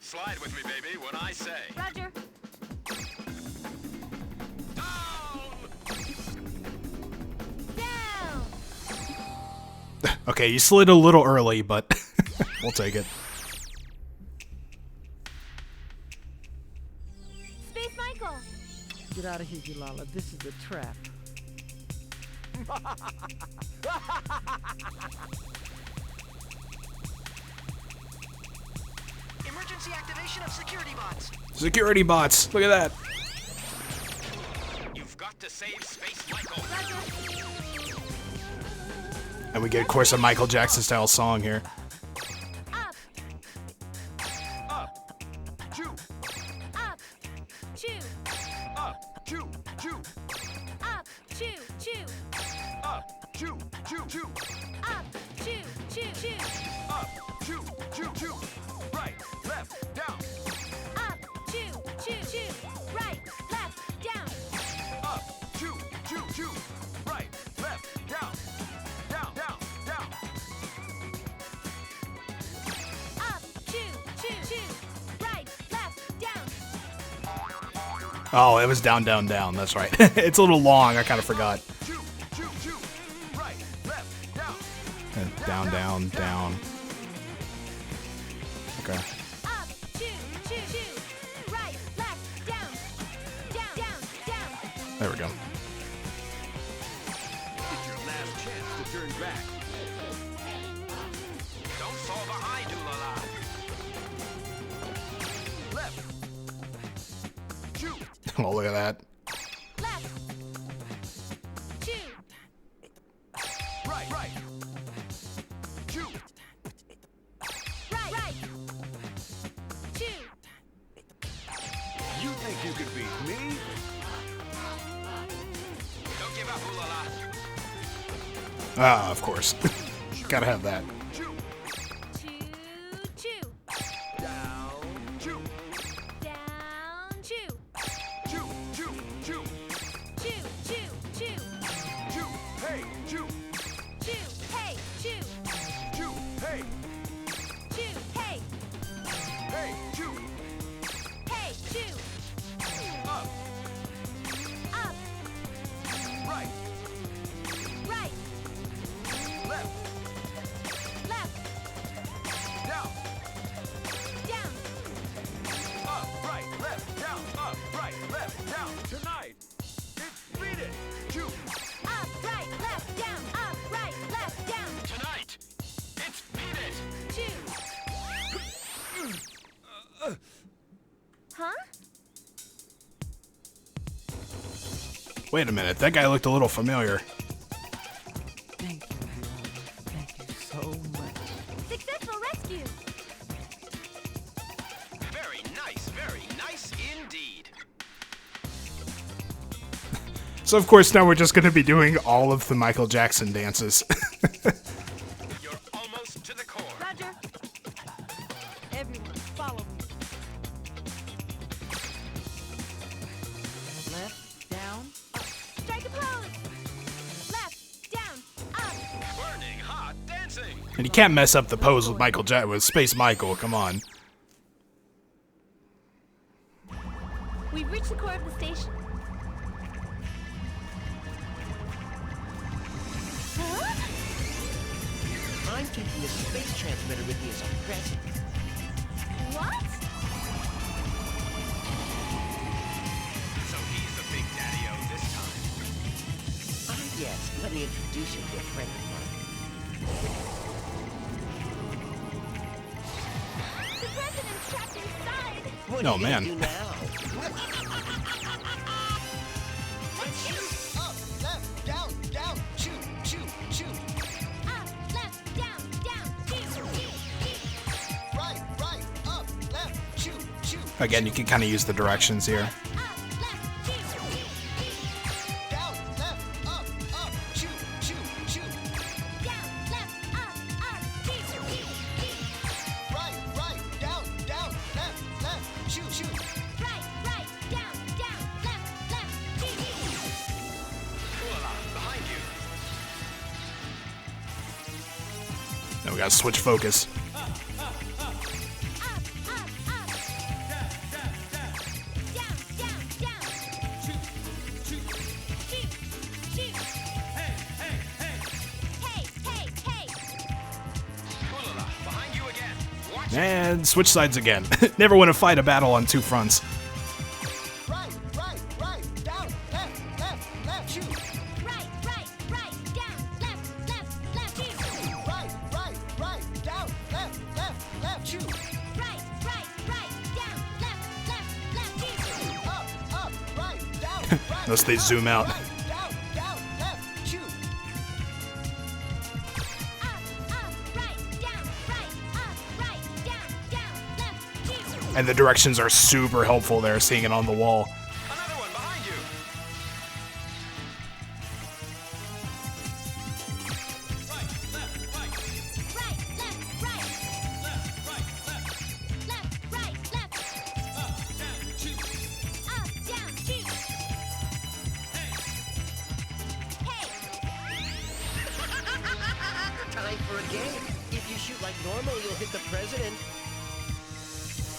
Speaker 7: Slide with me, baby, when I say.
Speaker 4: Roger. Down.
Speaker 1: Okay, you slid a little early, but we'll take it.
Speaker 4: Space Michael.
Speaker 10: Get out of here, Ulala. This is a trap.
Speaker 9: Emergency activation of security bots.
Speaker 1: Security bots, look at that.
Speaker 7: You've got to save Space Michael.
Speaker 1: And we get, of course, a Michael Jackson-style song here.
Speaker 4: Up.
Speaker 2: Up. Two.
Speaker 4: Up. Chew.
Speaker 2: Up. Two. Two.
Speaker 4: Up. Chew. Chew.
Speaker 2: Up. Two. Two. Two.
Speaker 4: Up. Chew. Chew. Chew.
Speaker 2: Up. Two. Two. Two. Right. Left. Down.
Speaker 4: Up. Chew. Chew. Chew. Right. Left. Down.
Speaker 2: Up. Two. Two. Two. Right. Left. Down. Down. Down. Down.
Speaker 4: Up. Chew. Chew. Chew. Right. Left. Down.
Speaker 1: Oh, it was down, down, down. That's right. It's a little long. I kind of forgot.
Speaker 2: Two. Two. Two. Right. Left. Down.
Speaker 1: And down, down, down. Okay.
Speaker 4: Up. Chew. Chew. Chew. Right. Left. Down. Down. Down. Down.
Speaker 1: There we go.
Speaker 2: It's your last chance to turn back.
Speaker 7: Don't fall behind, Ulala.
Speaker 2: Left. Two.
Speaker 1: Oh, look at that.
Speaker 4: Left. Chew.
Speaker 2: Right. Right. Two.
Speaker 4: Right. Right. Chew.
Speaker 2: You think you could beat me?
Speaker 7: Don't give up, Ulala.
Speaker 1: Ah, of course. Gotta have that.
Speaker 2: Two.
Speaker 4: Chew. Chew.
Speaker 2: Down. Two.
Speaker 4: Down. Chew.
Speaker 2: Two. Two. Two.
Speaker 4: Chew. Chew. Chew.
Speaker 2: Two. Hey. Two.
Speaker 4: Chew. Hey. Chew.
Speaker 2: Two. Hey.
Speaker 4: Chew. Hey.
Speaker 2: Hey. Two.
Speaker 4: Hey. Chew.
Speaker 2: Up.
Speaker 4: Up.
Speaker 2: Right.
Speaker 4: Right.
Speaker 2: Left.
Speaker 4: Left.
Speaker 2: Down.
Speaker 4: Down.
Speaker 2: Up. Right. Left. Down. Up. Right. Left. Down. Tonight, it's Beat It. Two.
Speaker 4: Up. Right. Left. Down. Up. Right. Left. Down.
Speaker 7: Tonight, it's Beat It.
Speaker 4: Chew. Huh?
Speaker 1: Wait a minute. That guy looked a little familiar.
Speaker 10: Thank you, Ulala. Thank you so much.
Speaker 4: Successful rescue.
Speaker 7: Very nice indeed.
Speaker 1: So, of course, now we're just going to be doing all of the Michael Jackson dances.
Speaker 7: You're almost to the core.
Speaker 4: Roger.
Speaker 10: Everyone, follow me. Left, down.
Speaker 4: Strike a pose. Left. Down. Up.
Speaker 7: Burning hot dancing.
Speaker 1: And you can't mess up the pose with Michael Jackson, with Space Michael. Come on.
Speaker 4: We've reached the core of the station. Huh?
Speaker 6: I'm taking this space transmitter with me as a present.
Speaker 4: What?
Speaker 6: Yes, let me introduce you to a friend of mine.
Speaker 4: The president's trapped inside.
Speaker 6: What
Speaker 1: No,
Speaker 6: are you gonna
Speaker 1: man.
Speaker 6: do now?
Speaker 3: Up, left, down, down, shoot, shoot, shoot.
Speaker 4: Up, left, down, down, shoot, shoot, shoot.
Speaker 3: Right, right, up, left, shoot, shoot.
Speaker 1: Again, you can kind of use the directions here.
Speaker 4: Up, left, shoot, shoot, shoot.
Speaker 3: Down, left, up, shoot, shoot, shoot.
Speaker 4: Down, left, up, shoot, shoot, shoot.
Speaker 3: Right, right, down, down, left, shoot, shoot.
Speaker 4: Right, right, down, down, left, shoot, shoot.
Speaker 7: Voila, behind you.
Speaker 1: Now we gotta switch focus.
Speaker 4: Up, up, up. Down, down, down. Shoot, shoot. Hey, hey.
Speaker 7: Voila, behind you again. Watch
Speaker 1: And switch sides again. Never want to fight a battle on two fronts.
Speaker 3: Right, right, down, left, shoot.
Speaker 4: Right, down, left, shoot.
Speaker 3: Right, down, left, shoot.
Speaker 4: Right, down, left, shoot.
Speaker 3: Up, right, down, right.
Speaker 1: Unless they zoom out.
Speaker 3: Down, left, shoot.
Speaker 4: Up, right, down, left, shoot.
Speaker 1: And the directions are super helpful there, seeing it on the wall.
Speaker 7: another one behind you.
Speaker 4: Right, left, right. Left, right, left. Up, down, shoot. Hey.
Speaker 6: Time for a game. If you shoot like normal, you'll hit the president.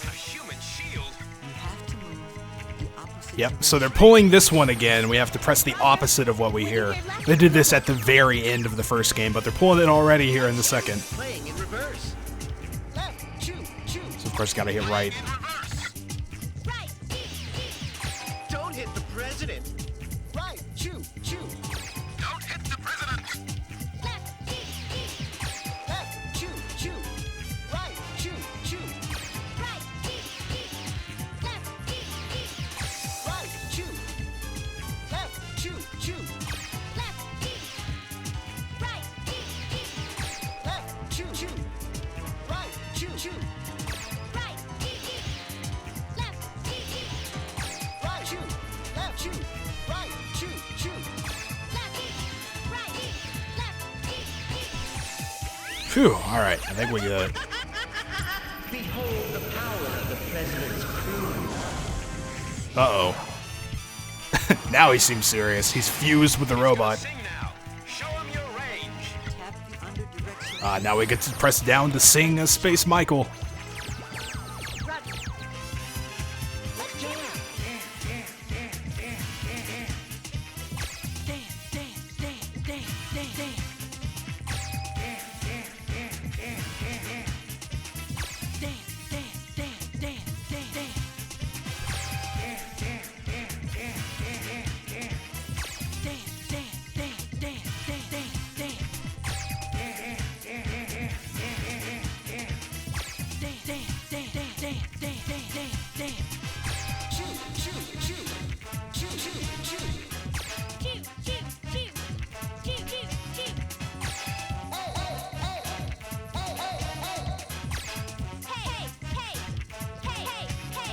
Speaker 7: A human shield.
Speaker 10: You have to move the opposite
Speaker 1: Yep, so they're pulling this one again. We have to press the opposite of what we hear. They did this at the very end of the first game, but they're pulling it already here in the second.
Speaker 6: Playing in reverse.
Speaker 3: Left, shoot, shoot.
Speaker 1: So of course gotta hit right.
Speaker 7: In reverse.
Speaker 4: Right.
Speaker 6: Don't hit the president.
Speaker 3: Right, shoot, shoot.
Speaker 7: Don't hit the president.
Speaker 4: Left.
Speaker 3: Left, shoot, shoot. Right, shoot, shoot.
Speaker 4: Right. Left.
Speaker 3: Right, shoot. Left, shoot, shoot.
Speaker 4: Left. Right.
Speaker 3: Left, shoot, shoot. Right, shoot, shoot.
Speaker 4: Right. Left.
Speaker 3: Right, shoot. Left, shoot. Right, shoot, shoot.
Speaker 4: Left. Right. Left.
Speaker 1: Phew, alright, I think we got it.
Speaker 6: Behold the power of the president's crew.
Speaker 1: Uh-oh. Now he seems serious. He's fused with the robot.
Speaker 7: Sing now. Show him your range.
Speaker 10: tap the under direction.
Speaker 1: Now we get to press down to sing as Space Michael.
Speaker 4: Let's jam.
Speaker 3: Shoot, shoot, shoot. Shoot, shoot, shoot.
Speaker 4: Shoot, shoot, shoot. Shoot, shoot, shoot.
Speaker 3: Hey, hey, hey. Hey, hey, hey.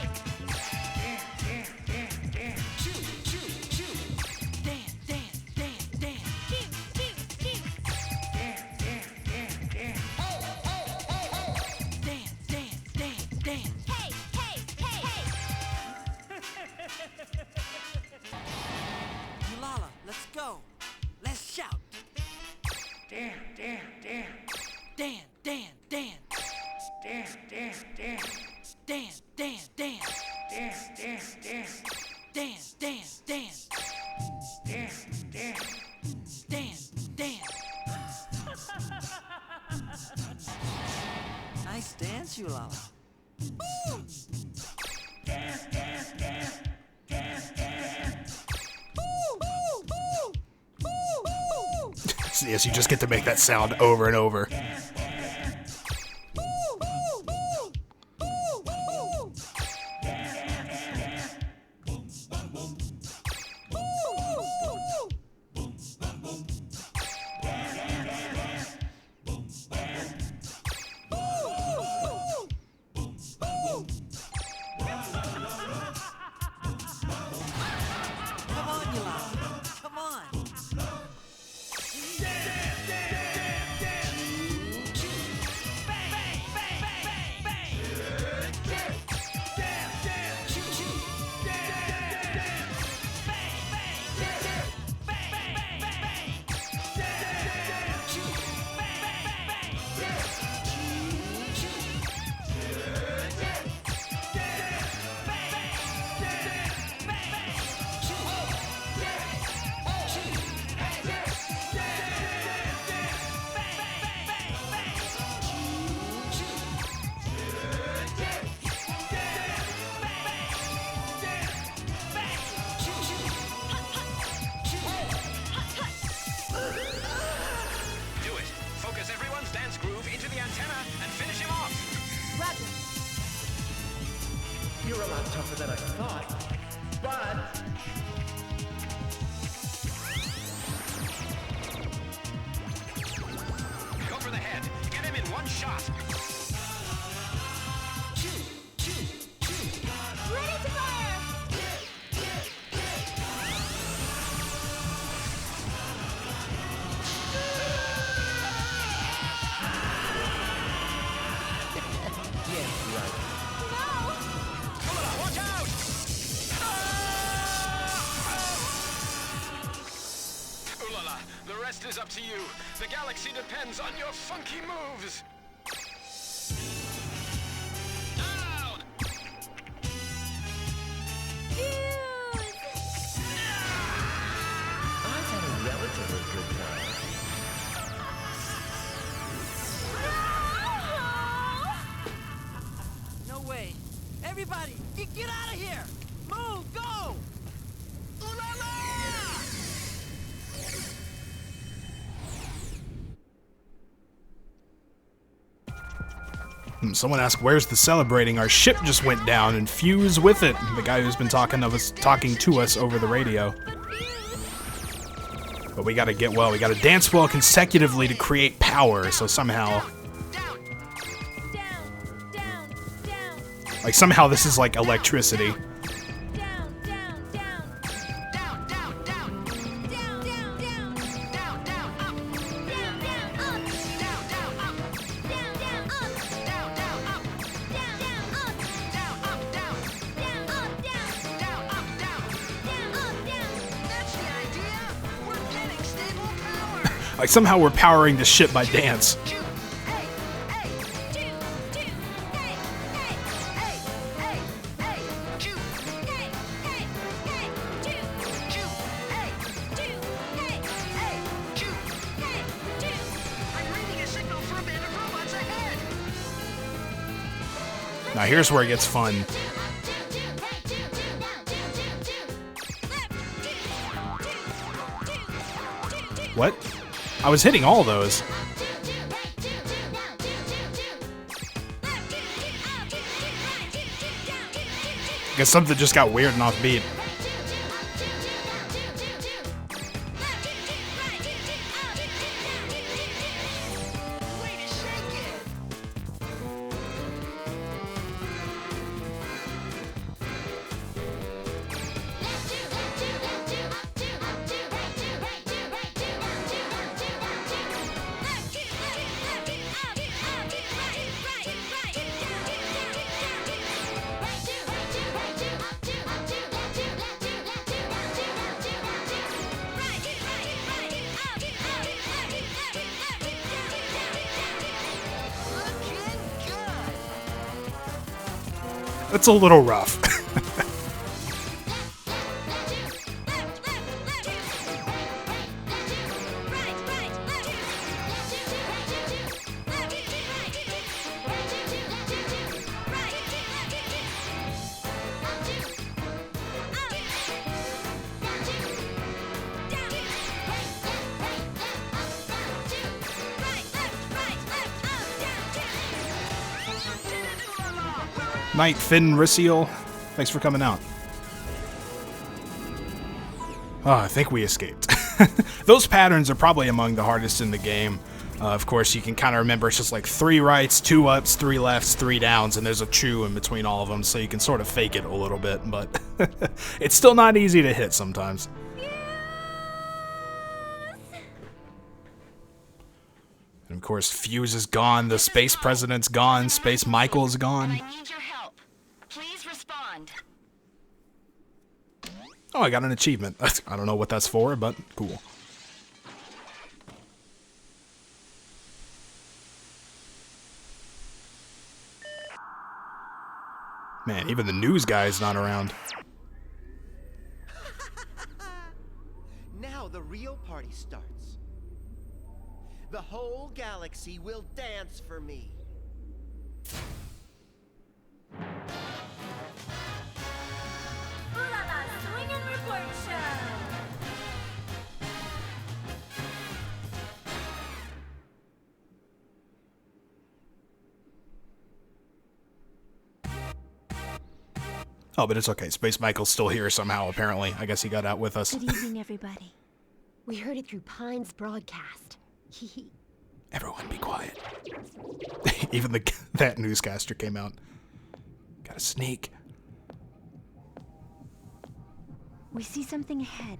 Speaker 4: Hey, hey, hey.
Speaker 3: Shoot, shoot, shoot.
Speaker 4: Shoot, shoot, shoot. Hey, hey, hey.
Speaker 10: Ulala, let's go. Let's shout. Dan, Dan, Dan. Dan, Dan, Dan. Dan, Dan, Dan. Dan, Dan, Dan. Dan, Dan, Dan. Dan, Dan, Dan. Dan, Dan. Dan, Dan. Nice dance, Ulala.
Speaker 1: Yes, you just get to make that sound over and over.
Speaker 9: Come on, Yolanda. Come on.
Speaker 7: Do it. Focus everyone's dance groove into the antenna and finish him off.
Speaker 4: Roger.
Speaker 6: You're a lot tougher than I thought, but
Speaker 7: Go for the head. Get him in one shot.
Speaker 4: Ready to fire! No!
Speaker 7: Watch out! Ooh la la, the rest is up to you. The galaxy depends on your funky moves. Down!
Speaker 6: I've had a relatively good time.
Speaker 9: No way. Everybody, get out of here. Move, go. Ooh la la!
Speaker 1: Someone asked, "Where's the celebrating? Our ship just went down and Fuse with it." The guy who's been talking to us over the radio. But we gotta get well. We gotta dance well consecutively to create power. So somehow,
Speaker 4: Down, down, down,
Speaker 1: like somehow, this is like electricity.
Speaker 4: down, down, down.
Speaker 9: Down, down, down.
Speaker 4: Down, down, down.
Speaker 9: Down, down, up.
Speaker 4: Down, down, up.
Speaker 9: Down, down, up.
Speaker 4: Down, down, up.
Speaker 9: Down, down, up.
Speaker 4: Down, down, up.
Speaker 9: Down, up, down.
Speaker 4: Down, up, down.
Speaker 9: Down, up, down.
Speaker 4: Down, up, down.
Speaker 9: That's the idea. We're getting stable power.
Speaker 1: Like somehow we're powering the ship by dance.
Speaker 9: Hey, hey,
Speaker 4: Two, two. Hey, hey.
Speaker 9: hey, hey, hey. Choo,
Speaker 4: Hey, hey, hey. Two,
Speaker 9: choo, hey,
Speaker 4: two. Hey,
Speaker 9: hey, choo.
Speaker 4: hey, two.
Speaker 9: I'm reading a signal for a band of robots ahead.
Speaker 1: Now here's where it gets fun. What? I was hitting all those. Guess something just got weird and offbeat.
Speaker 9: Way to shake it. Looking good.
Speaker 1: That's a little rough. Night, Finn Rissiel. Thanks for coming out. Oh, I think we escaped. Those patterns are probably among the hardest in the game. Of course, you can kind of remember it's just like 3 rights, 2 ups, 3 lefts, 3 downs, and there's a chew in between all of them, so you can sort of fake it a little bit, but it's still not easy to hit sometimes. And of course, Fuse is gone, the Space President's gone, Space Michael is gone.
Speaker 5: I need your help. Please respond.
Speaker 1: Oh, I got an achievement. I don't know what that's for, but cool. Man, even the news guy's not around.
Speaker 6: Now the real party starts. The whole galaxy will dance for me.
Speaker 4: Ooh la la, swing and report show.
Speaker 1: Oh, but it's okay. Space Michael's still here somehow, apparently. I guess he got out with us.
Speaker 4: Good evening, everybody. We heard it through Pine's broadcast.
Speaker 1: Everyone be quiet. Even that newscaster came out. Gotta sneak.
Speaker 4: We see something ahead.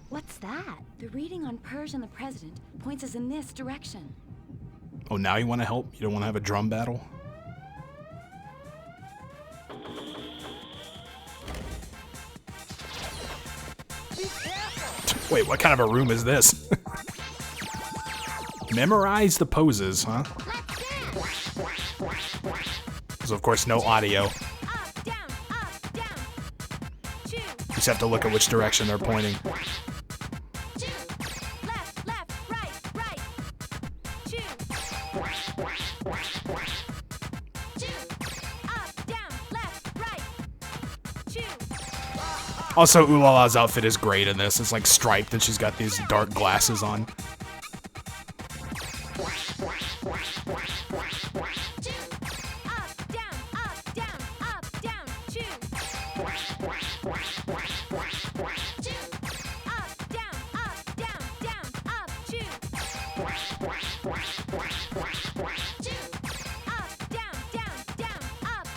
Speaker 4: What's that?
Speaker 5: The reading on Purge and the President points us in this direction.
Speaker 1: Oh, now you want to help? You don't want to have a drum battle? Wait, what kind of a room is this? Memorize the poses, huh? So of course no audio.
Speaker 4: Up, down, choose.
Speaker 1: You just have to look at which direction they're pointing.
Speaker 4: Left, left, right, right. Choose. Up, down, left, right. Choose.
Speaker 1: Also, Ulala's outfit is great in this. It's like striped and she's got these dark glasses on.
Speaker 4: Up, down, choose. Up, down, up, choose. Up, down,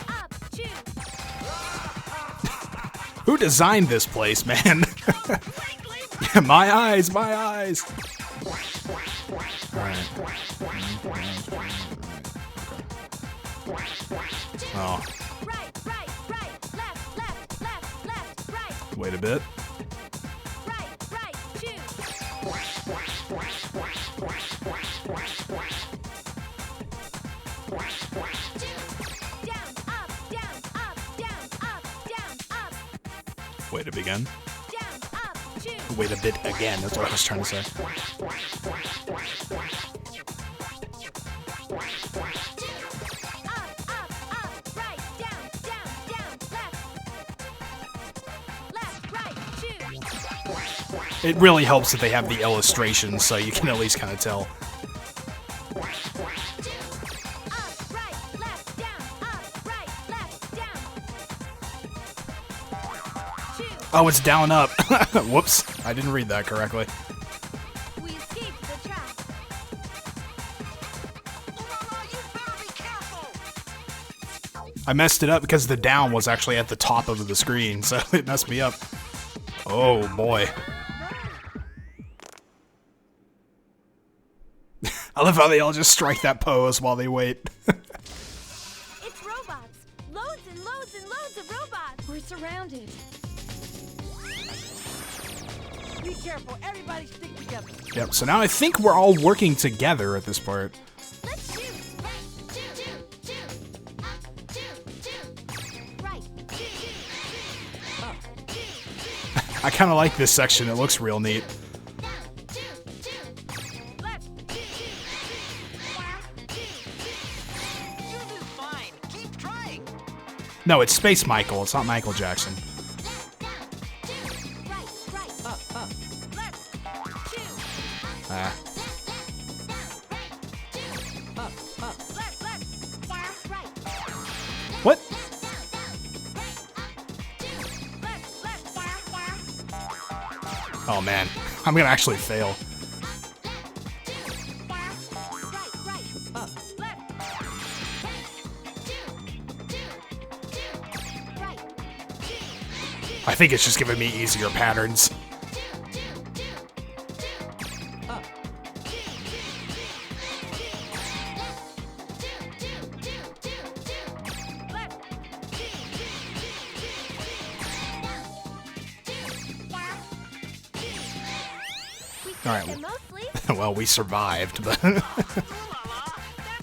Speaker 4: up, choose.
Speaker 1: Who designed this place, man? Yeah, my eyes, my eyes. Alright. Oh.
Speaker 4: Right, left,
Speaker 1: Wait a bit.
Speaker 4: right, choose. Down, up.
Speaker 1: Wait a bit again.
Speaker 4: Down, up, choose.
Speaker 1: Wait a bit again. That's what I was trying to say.
Speaker 4: Up, right, down, left, right, choose.
Speaker 1: It really helps that they have the illustrations so you can at least kind of tell.
Speaker 4: Up, right, left, down. Choose.
Speaker 1: Oh, it's down up. Whoops. I didn't read that correctly.
Speaker 4: We escaped the trap.
Speaker 1: I messed it up because the down was actually at the top of the screen, so it messed me up. Oh, boy. I love how they all just strike that pose while they wait.
Speaker 4: It's robots. Loads and loads and loads of robots.
Speaker 5: We're surrounded.
Speaker 9: Be careful, everybody stick together.
Speaker 1: Yep, so now I think we're all working together at this part.
Speaker 4: Let's shoot. Right.
Speaker 1: I kind of like this section. It looks real neat.
Speaker 4: Left.
Speaker 9: You'll do fine. Keep trying.
Speaker 1: No, it's Space Michael. It's not Michael Jackson.
Speaker 4: Right. Left. Choose.
Speaker 1: Ah.
Speaker 4: Left. Right.
Speaker 1: What? Oh man, I'm gonna actually fail. I think it's just giving me easier patterns. All right. Well, we survived, but
Speaker 9: That's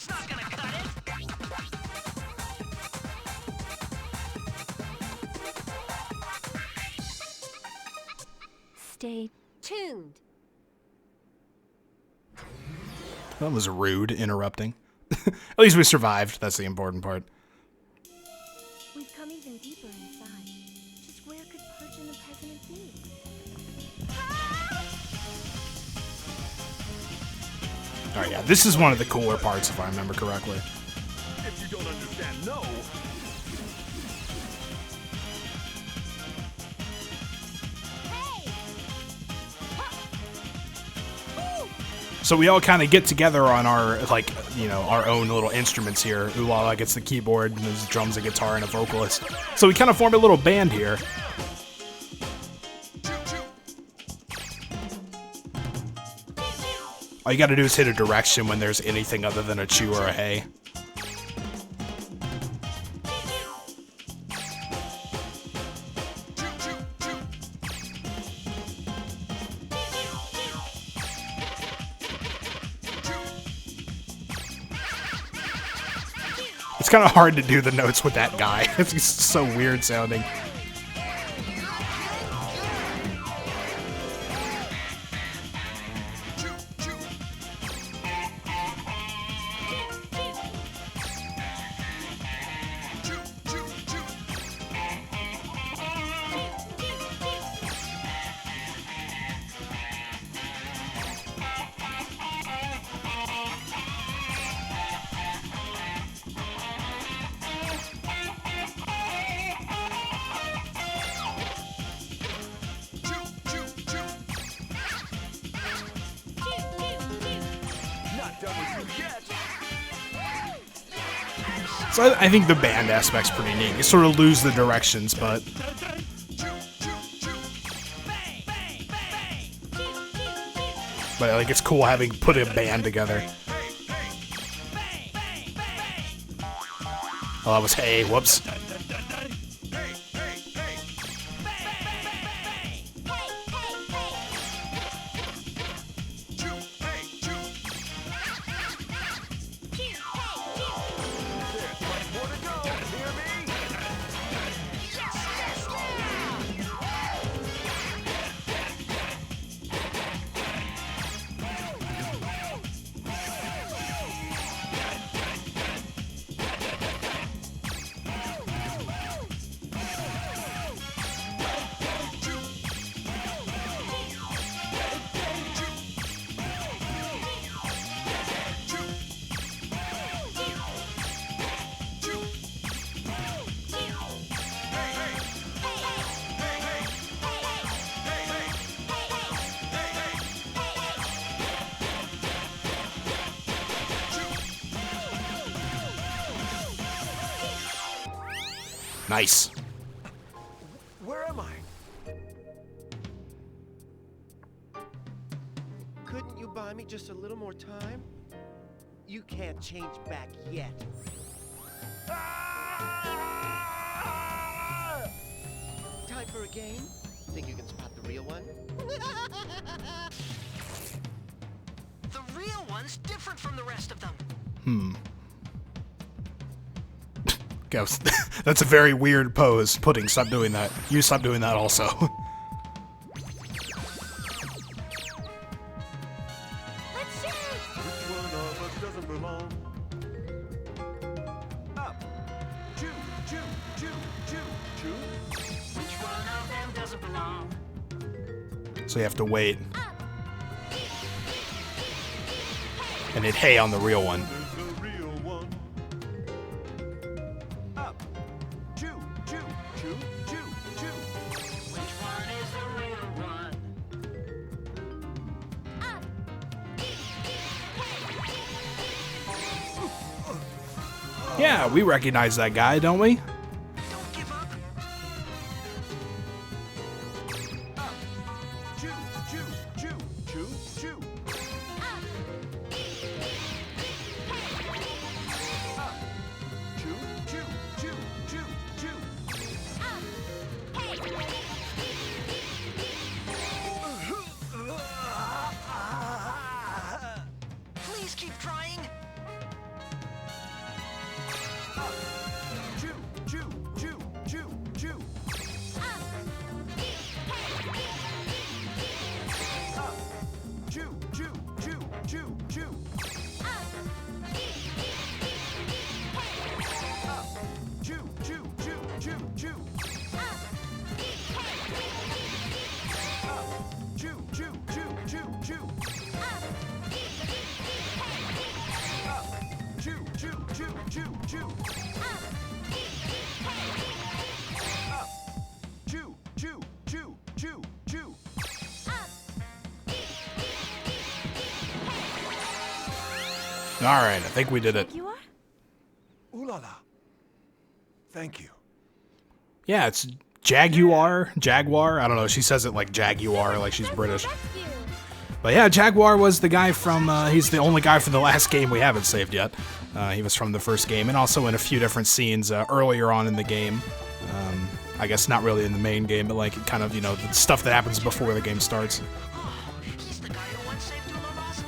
Speaker 9: not gonna cut it.
Speaker 4: Stay tuned.
Speaker 1: that was rude, interrupting. At least we survived. That's the important part.
Speaker 4: We've come even deeper inside. Just where could Perch and the President be?
Speaker 1: All right, yeah, this is one of the cooler parts, if I remember correctly.
Speaker 3: If you don't understand, no.
Speaker 1: So we all kind of get together on our, like, you know, our own little instruments here. Ulala gets the keyboard, and there's drums, a guitar, and a vocalist. So we kind of form a little band here. All you gotta do is hit a direction when there's anything other than a chew or a hey. It's kind of hard to do the notes with that guy. It's so weird sounding. So I think the band aspect's pretty neat. You sort of lose the directions, but like it's cool having put a band together. Oh, that was hey, whoops. Nice.
Speaker 6: Where am I? Couldn't you buy me just a little more time? You can't change back yet. Time for a game? Think you can spot the real one?
Speaker 9: The real one's different from the rest of them.
Speaker 1: Ghost. That's a very weird pose. Pudding, stop doing that. You stop doing that also.
Speaker 4: Let's shoot!
Speaker 3: Which one of us doesn't belong?
Speaker 2: Up. Choo, choo, choo, choo, choo.
Speaker 9: Which one of them doesn't belong?
Speaker 1: So you have to wait. And hit hey on the real one.
Speaker 3: There's the real one.
Speaker 2: Up. Choo, choo, choo, choo, choo.
Speaker 9: Which one is the real one?
Speaker 1: Yeah, we recognize that guy, don't we?
Speaker 9: Don't give up.
Speaker 3: Chew, chew, chew, chew, chew. Chew, chew, chew, chew, chew.
Speaker 9: Please keep trying.
Speaker 3: Chew, chew, chew, chew, chew. Chew, chew, chew, chew, chew. Chew, chew, chew, chew, chew. Chew, chew, chew, chew, chew. Chew, chew, chew, chew, chew. Chew, chew, chew, chew, chew.
Speaker 1: All right, I think we did it.
Speaker 5: You are?
Speaker 3: Ooh la la. Thank you.
Speaker 1: Yeah, it's Jaguar. I don't know. She says it like Jaguar, like she's British.
Speaker 4: Rescue.
Speaker 1: But yeah, Jaguar was the guy from, he's the only guy from the last game we haven't saved yet. He was from the first game, and also in a few different scenes earlier on in the game. I guess not really in the main game, but like kind of, you know, the stuff that happens before the game starts.
Speaker 9: He's the guy who once saved Ulala's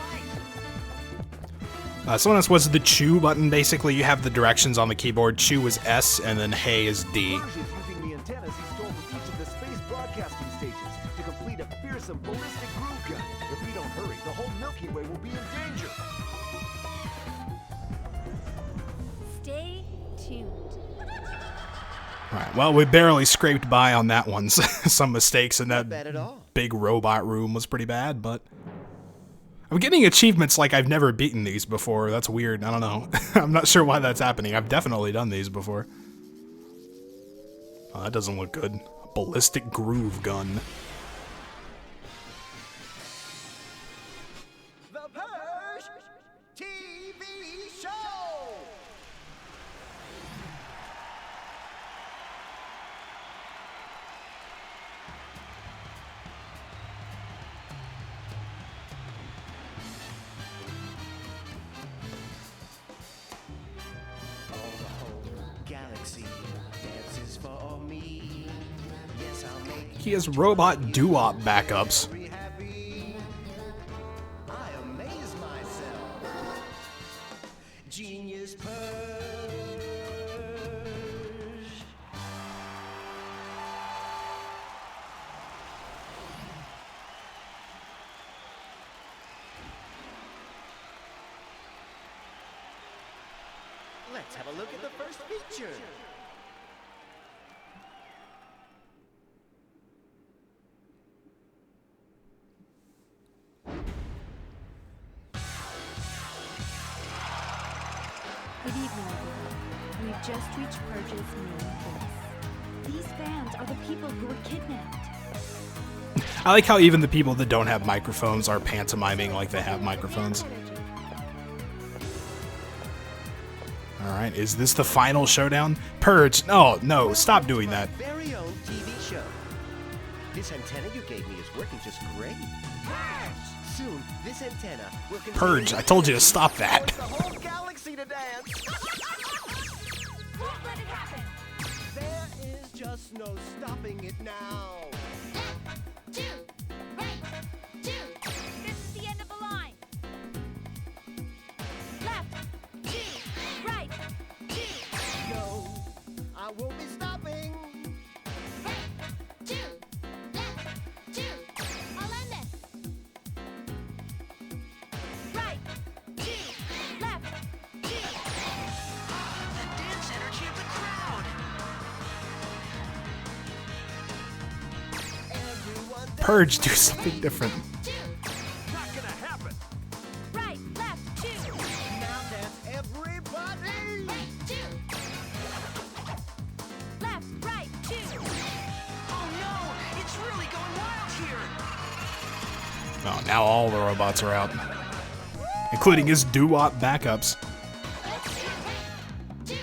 Speaker 9: life.
Speaker 1: So this was the chew button. Basically, you have the directions on the keyboard. Chew is S, and then hey is D.
Speaker 2: Purge is using the antennas he stole from each of the space broadcasting stations to complete a fearsome ballistic groove gun. If we don't hurry, the whole Milky Way will be in danger.
Speaker 4: Stay tuned.
Speaker 1: Alright, well, we barely scraped by on that one. Some mistakes in that
Speaker 6: Not bad at all.
Speaker 1: big robot room was pretty bad, but I'm getting achievements like I've never beaten these before. That's weird. I don't know. I'm not sure why that's happening. I've definitely done these before. Oh, that doesn't look good. Ballistic groove gun.
Speaker 6: The Purge TV show. Oh, the whole galaxy dances for me. Yes, I'll make
Speaker 1: He has robot doo-wop backups.
Speaker 6: you happy. I amaze myself. Genius Purge. Let's have a look at the first feature.
Speaker 5: Good evening, everyone. We've just reached Purge's main base. These fans are the people who were kidnapped.
Speaker 1: I like how even the people that don't have microphones are pantomiming like they have microphones. Alright, is this the final showdown? Purge, no, stop doing that.
Speaker 6: My very own TV show. This antenna you gave me is working just great. Soon, this antenna will contain
Speaker 1: Purge, I told you to stop that.
Speaker 6: the whole galaxy to dance.
Speaker 4: Won't let it happen.
Speaker 6: There is just no stopping it now.
Speaker 4: Two. Right. Two. This is the end of the line. Left. Two. Right. Two.
Speaker 6: No, I won't be stopping.
Speaker 4: Right. Two. Left. Two. I'll end this. Right. Two. Left. Two.
Speaker 9: The dance energy of the crowd.
Speaker 6: Everyone
Speaker 1: Purge, do something different.
Speaker 4: Two.
Speaker 2: Not gonna happen.
Speaker 4: Right. Left. Two.
Speaker 6: now dance, everybody.
Speaker 4: Right. Two. Left. Right. Two.
Speaker 9: Oh no, it's really going wild here.
Speaker 1: Oh, now all the robots are out. Including his doo-wop backups.
Speaker 4: Two.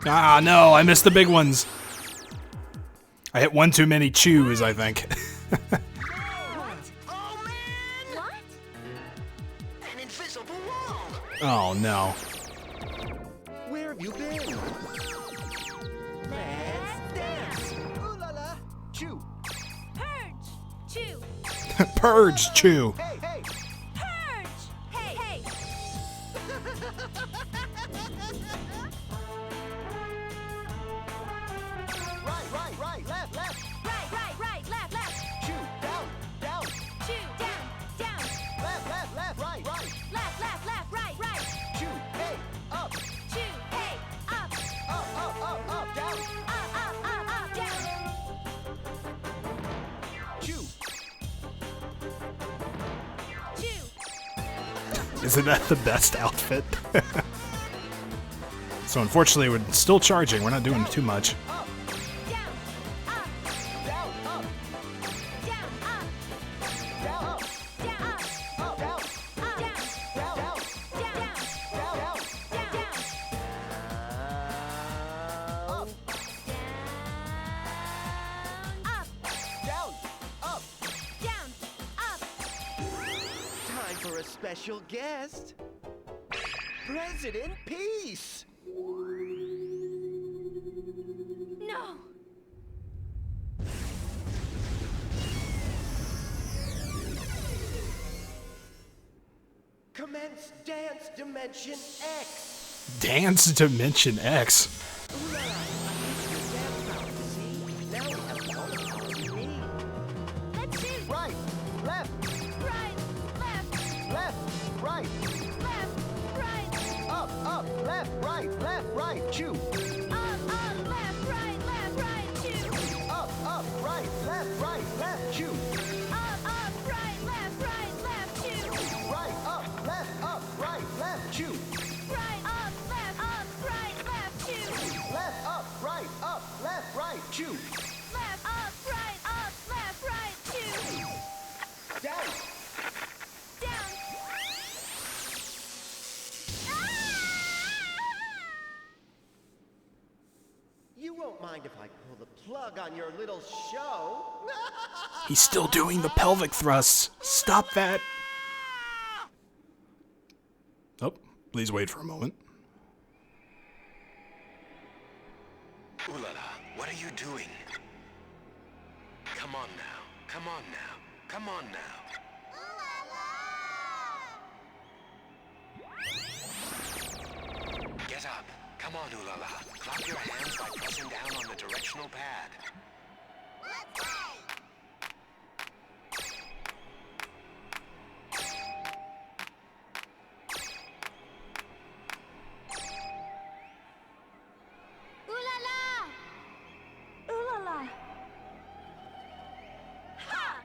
Speaker 1: Ah, no, I missed the big ones. I hit one too many chews, I think.
Speaker 9: Oh man!
Speaker 4: What?
Speaker 9: An invisible wall!
Speaker 1: Oh, no.
Speaker 6: Where have you been?
Speaker 4: Let's dance.
Speaker 6: Ooh la la! Chew!
Speaker 4: Purge. Chew.
Speaker 1: Purge, chew.
Speaker 6: Hey, hey!
Speaker 4: Purge. Hey, hey.
Speaker 6: Right, left, left!
Speaker 4: Right, left, left.
Speaker 6: Chew! Down, down!
Speaker 4: Chew. Down.
Speaker 6: Left, right!
Speaker 4: Left, right.
Speaker 6: Chew! Hey! Up!
Speaker 4: Chew. Hey. Up.
Speaker 6: Up! Down!
Speaker 4: Up, down.
Speaker 6: Chew!
Speaker 4: Chew.
Speaker 1: Isn't that the best outfit? So unfortunately, we're still charging. We're not doing too much.
Speaker 6: Up!
Speaker 4: Down. Up.
Speaker 6: Down! Up!
Speaker 4: Down. Up.
Speaker 6: Down! Up!
Speaker 4: Down. Up.
Speaker 6: Up! Down!
Speaker 4: Down.
Speaker 6: Down!
Speaker 4: Down.
Speaker 6: Down!
Speaker 4: Down.
Speaker 6: Up!
Speaker 4: Up.
Speaker 6: Down! Up!
Speaker 4: Down. Up.
Speaker 6: Time for a special guest. President Peace!
Speaker 4: No.
Speaker 6: Commence Dance Dimension X!
Speaker 1: Dance Dimension X.
Speaker 6: Ooh la la, I need your dance now, see? Now we have all the powers we need.
Speaker 4: Let's shoot.
Speaker 6: Right, left,
Speaker 4: Right. Left.
Speaker 6: right,
Speaker 4: Left. Right.
Speaker 6: left, right, chew.
Speaker 4: Up. Left. Right. Chew.
Speaker 6: Up, right, left, chew.
Speaker 4: Up. Right. Left. Chew.
Speaker 6: Right, up, right, left, chew.
Speaker 4: Right. Right. Left. Chew.
Speaker 6: Left, left, right, chew.
Speaker 4: Left. Right. Chew.
Speaker 6: Down,
Speaker 4: Down.
Speaker 6: you won't mind if I pull the plug on your little show?
Speaker 1: He's still doing the pelvic thrusts. Stop that. Oh, please wait for a moment.
Speaker 7: Ooh la la, what are you doing? Come on now, come on now, come on now. Get up. Come on, ooh la la. Clap your hands by pressing down on the directional pad.
Speaker 4: Ooh la la. Ooh la la. Ha!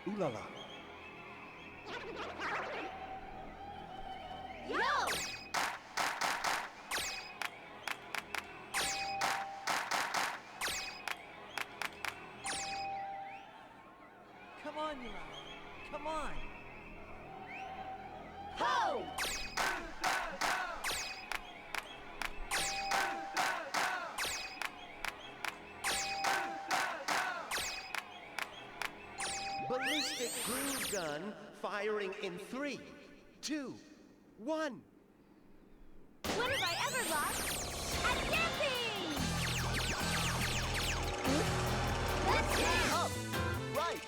Speaker 6: Ooh la la.
Speaker 4: Yo!
Speaker 10: Come on, Yula. Come on.
Speaker 6: Ho! Ballistic groove gun firing in 3, 2, 1.
Speaker 4: When have I ever lost at dancing? Let's dance!
Speaker 6: Up, right,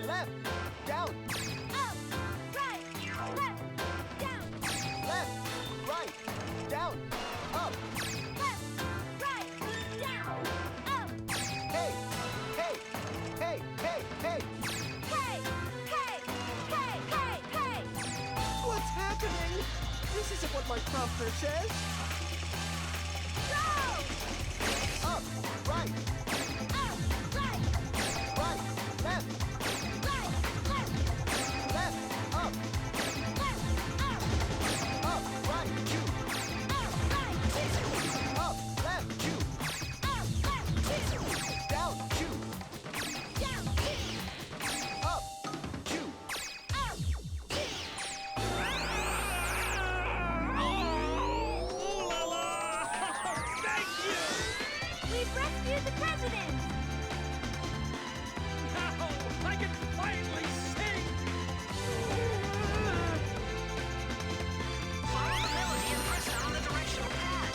Speaker 6: left, down,
Speaker 4: Up, right, left, down,
Speaker 6: left, right, down, up.
Speaker 4: left, right, down, up.
Speaker 6: Hey, hey, hey, hey, hey.
Speaker 4: Hey, hey, hey, hey, hey.
Speaker 6: What's happening? This isn't what my prompter says.
Speaker 4: Go!
Speaker 6: Up, right,
Speaker 4: Up, right,
Speaker 6: right, left,
Speaker 4: right, left,
Speaker 6: left, up,
Speaker 4: up,
Speaker 6: right, chew,
Speaker 4: right, two,
Speaker 6: up, left, chew,
Speaker 4: left, two,
Speaker 6: down, chew,
Speaker 4: down, two. with the president!
Speaker 8: Now I can finally sing!
Speaker 9: Follow the melody and press down on the directional pad.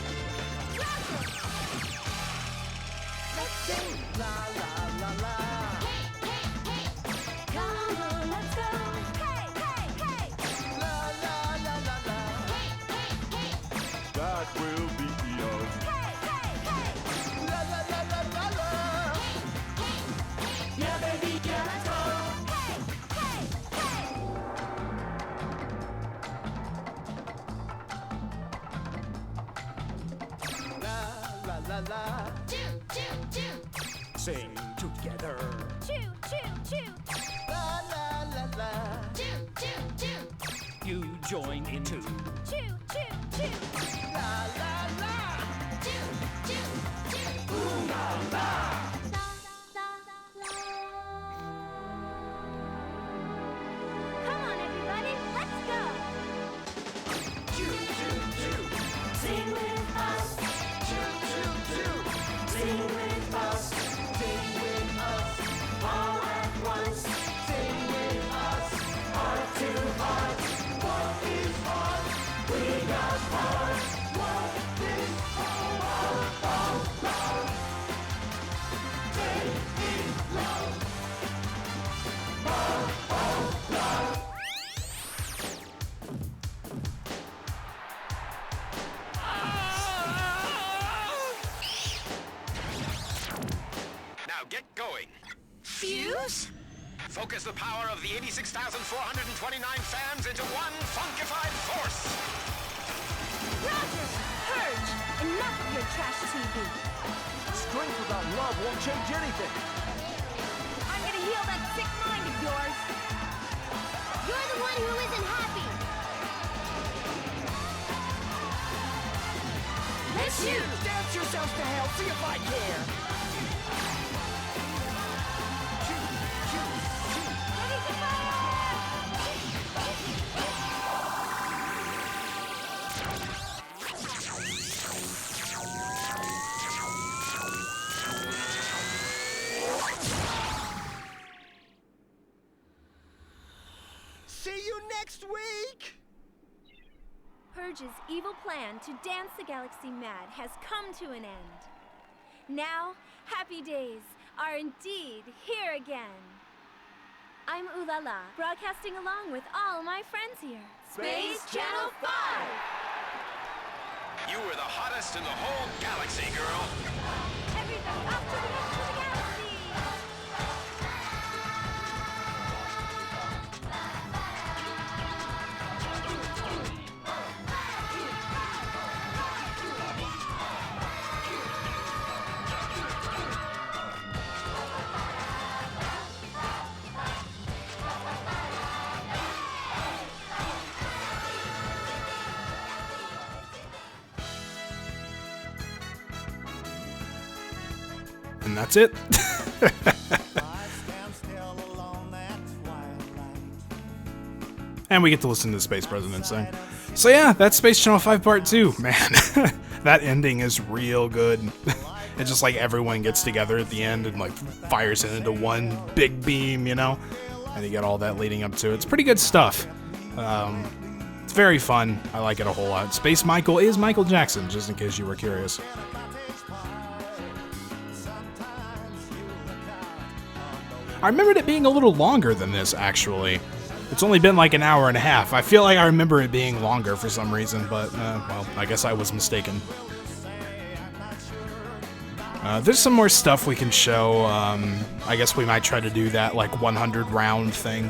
Speaker 6: Let's sing. La la la la.
Speaker 4: Come on, let's go! Hey, hey, hey!
Speaker 6: La la la la la.
Speaker 3: That will be us.
Speaker 4: Hey, hey, hey!
Speaker 6: La la la la la la.
Speaker 4: Yeah, baby, yeah, let's go! Hey, hey, hey!
Speaker 6: La la la la.
Speaker 4: Choo, choo, choo!
Speaker 8: Sing together.
Speaker 4: Choo, choo, choo!
Speaker 6: La la la la.
Speaker 4: Choo, choo, choo!
Speaker 8: You join in too.
Speaker 4: Choo, choo, choo!
Speaker 6: La la la.
Speaker 4: Choo, choo, choo!
Speaker 6: Ooh la la.
Speaker 4: La, la, la. Come on, everybody, let's go!
Speaker 6: Choo choo choo.
Speaker 4: Sing with us!
Speaker 6: Choo choo choo.
Speaker 4: Sing with us!
Speaker 6: Sing with us.
Speaker 4: All at once!
Speaker 6: Sing with us.
Speaker 4: Heart to heart!
Speaker 6: What is heart?
Speaker 4: We got heart!
Speaker 6: What is
Speaker 7: Now get going.
Speaker 4: Fuse?
Speaker 7: Focus the power of the 86,429 fans into one funkified force.
Speaker 4: Roger! Purge! Enough of your trash TV!
Speaker 2: Strength without love won't change anything.
Speaker 4: I'm gonna heal that sick mind of yours! You're the one who isn't happy! Let's shoot!
Speaker 2: Dance yourselves to hell, see if I care.
Speaker 4: Ready to fire!
Speaker 6: See you next week.
Speaker 5: Purge's evil plan to dance the galaxy mad has come to an end. Now, happy days are indeed here again. I'm Ulala, broadcasting along with all my friends here.
Speaker 4: Space Channel 5!
Speaker 7: You were the hottest in the whole galaxy, girl.
Speaker 5: Everything up to the edge of the galaxy!
Speaker 1: And that's it. And we get to listen to the Space President sing. So yeah, that's Space Channel 5 Part 2. Man, that ending is real good. It's just like everyone gets together at the end and like fires it into one big beam, you know? And you get all that leading up to it. It's pretty good stuff. It's very fun. I like it a whole lot. Space Michael is Michael Jackson, just in case you were curious. I remembered it being a little longer than this, actually. It's only been like an hour and a half. I feel like I remember it being longer for some reason, but, well, I guess I was mistaken. There's some more stuff we can show. I guess we might try to do that, like, 100 round thing.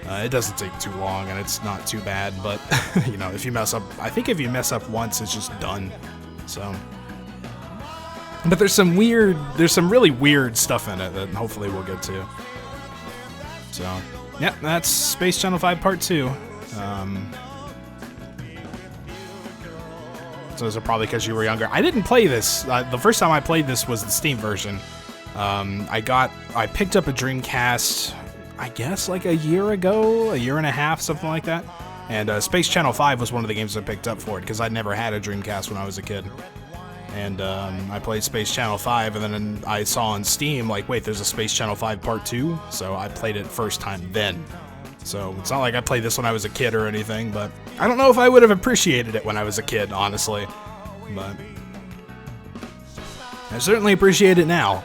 Speaker 1: It doesn't take too long, and it's not too bad, but, you know, if you mess up... I think if you mess up once, it's just done. So... But there's some really weird stuff in it that hopefully we'll get to. So, yeah, that's Space Channel 5 Part 2. So those are probably because you were younger. I didn't play this. The first time I played this was the Steam version. I picked up a Dreamcast, I guess like a year ago, a year and a half, something like that. And Space Channel 5 was one of the games I picked up for it because I'd never had a Dreamcast when I was a kid. And I played Space Channel 5, and then I saw on Steam, like, wait, there's a Space Channel 5 Part 2? So I played it first time then. So it's not like I played this when I was a kid or anything, but I don't know if I would have appreciated it when I was a kid, honestly. But I certainly appreciate it now.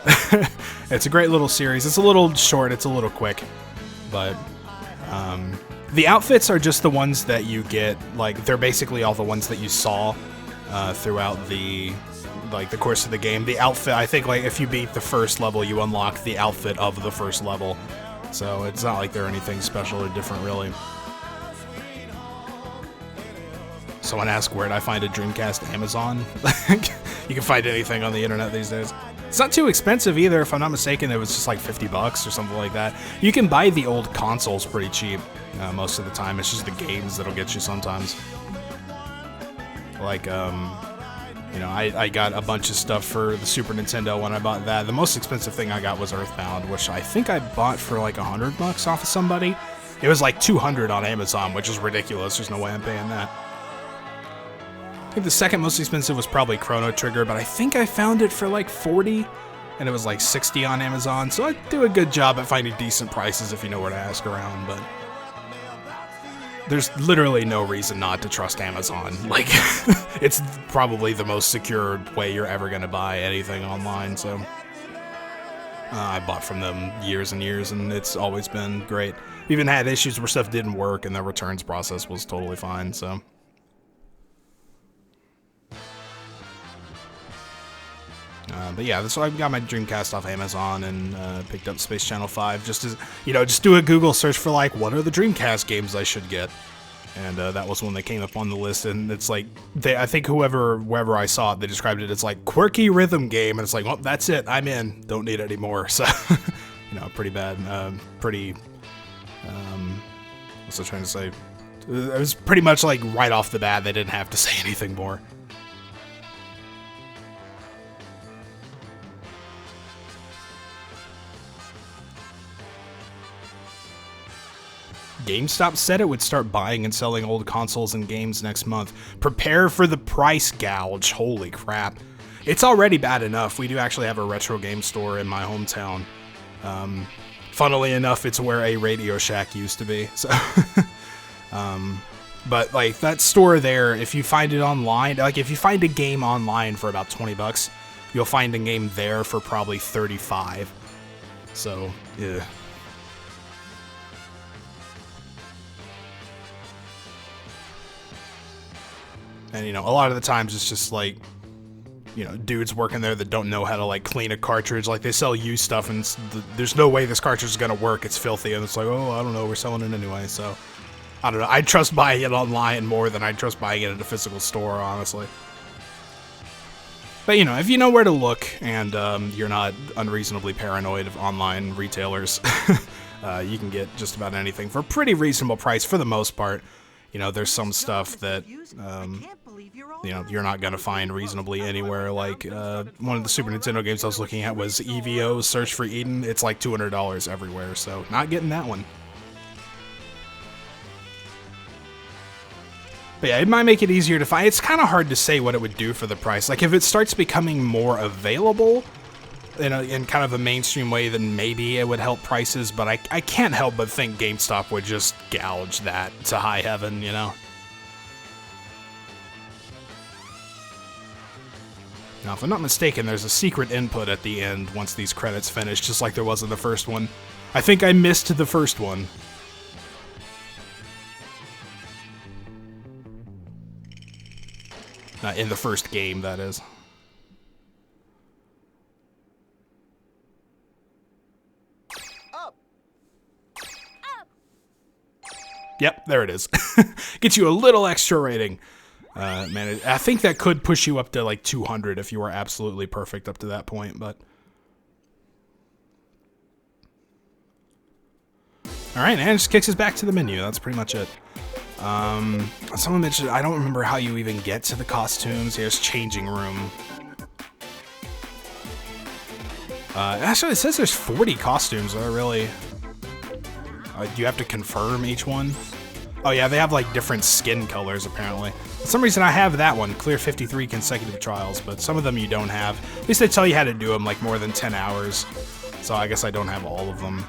Speaker 1: It's a great little series. It's a little short, it's a little quick, but the outfits are just the ones that you get, like, they're basically all the ones that you saw throughout the course of the game. The outfit, I think, like, if you beat the first level, you unlock the outfit of the first level. So it's not like they're anything special or different, really. Someone asked, where did I find a Dreamcast? Amazon? You can find anything on the internet these days. It's not too expensive either. If I'm not mistaken, it was just like $50 or something like that. You can buy the old consoles pretty cheap most of the time. It's just the games that'll get you sometimes. Like, you know, I got a bunch of stuff for the Super Nintendo when I bought that. The most expensive thing I got was Earthbound, which I think I bought for like $100 off of somebody. It was like $200 on Amazon, which is ridiculous. There's no way I'm paying that. I think the second most expensive was probably Chrono Trigger, but I think I found it for like $40, and it was like $60 on Amazon. So I do a good job at finding decent prices if you know where to ask around, but there's literally no reason not to trust Amazon. Like, it's probably the most secure way you're ever going to buy anything online, so I bought from them years and years, and it's always been great. Even had issues where stuff didn't work, and the returns process was totally fine, so. But yeah, so I got my Dreamcast off Amazon and picked up Space Channel 5 just as, you know, just do a Google search for like, what are the Dreamcast games I should get? And that was one that came up on the list, and it's like, I think wherever I saw it, they described it as like quirky rhythm game, and it's like, well, that's it, I'm in, don't need it anymore. So, you know, pretty bad, what's I trying to say? It was pretty much like right off the bat, they didn't have to say anything more. GameStop said it would start buying and selling old consoles and games next month. Prepare for the price gouge. Holy crap. It's already bad enough. We do actually have a retro game store in my hometown. Funnily enough, it's where a Radio Shack used to be. So, but like that store there, if you find it online, like if you find a game online for about $20, you'll find a game there for probably $35. So, yeah. And, you know, a lot of the times it's just like, you know, dudes working there that don't know how to like clean a cartridge. Like they sell used stuff and there's no way this cartridge is going to work. It's filthy. And it's like, oh, I don't know. We're selling it anyway. So I don't know. I trust buying it online more than I trust buying it at a physical store, honestly. But, you know, if you know where to look and you're not unreasonably paranoid of online retailers, you can get just about anything for a pretty reasonable price for the most part. You know, there's some stuff that, you know, you're not going to find reasonably anywhere. Like, one of the Super Nintendo games I was looking at was EVO, Search for Eden. It's like $200 everywhere, so not getting that one. But yeah, it might make it easier to find. It's kind of hard to say what it would do for the price. Like, if it starts becoming more available in kind of a mainstream way, then maybe it would help prices, but I can't help but think GameStop would just gouge that to high heaven, you know? Now, if I'm not mistaken, there's a secret input at the end once these credits finish, just like there was in the first one. I think I missed the first one. In the first game, that is. Yep, there it is. Gets you a little extra rating. Man, I think that could push you up to like 200 if you were absolutely perfect up to that point, but... Alright, and it just kicks us back to the menu. That's pretty much it. Someone mentioned, I don't remember how you even get to the costumes. Here's changing room. Actually, it says there's 40 costumes. Are really... do you have to confirm each one? Oh yeah, they have like different skin colors apparently. For some reason I have that one, clear 53 consecutive trials, but some of them you don't have. At least they tell you how to do them, like more than 10 hours. So I guess I don't have all of them.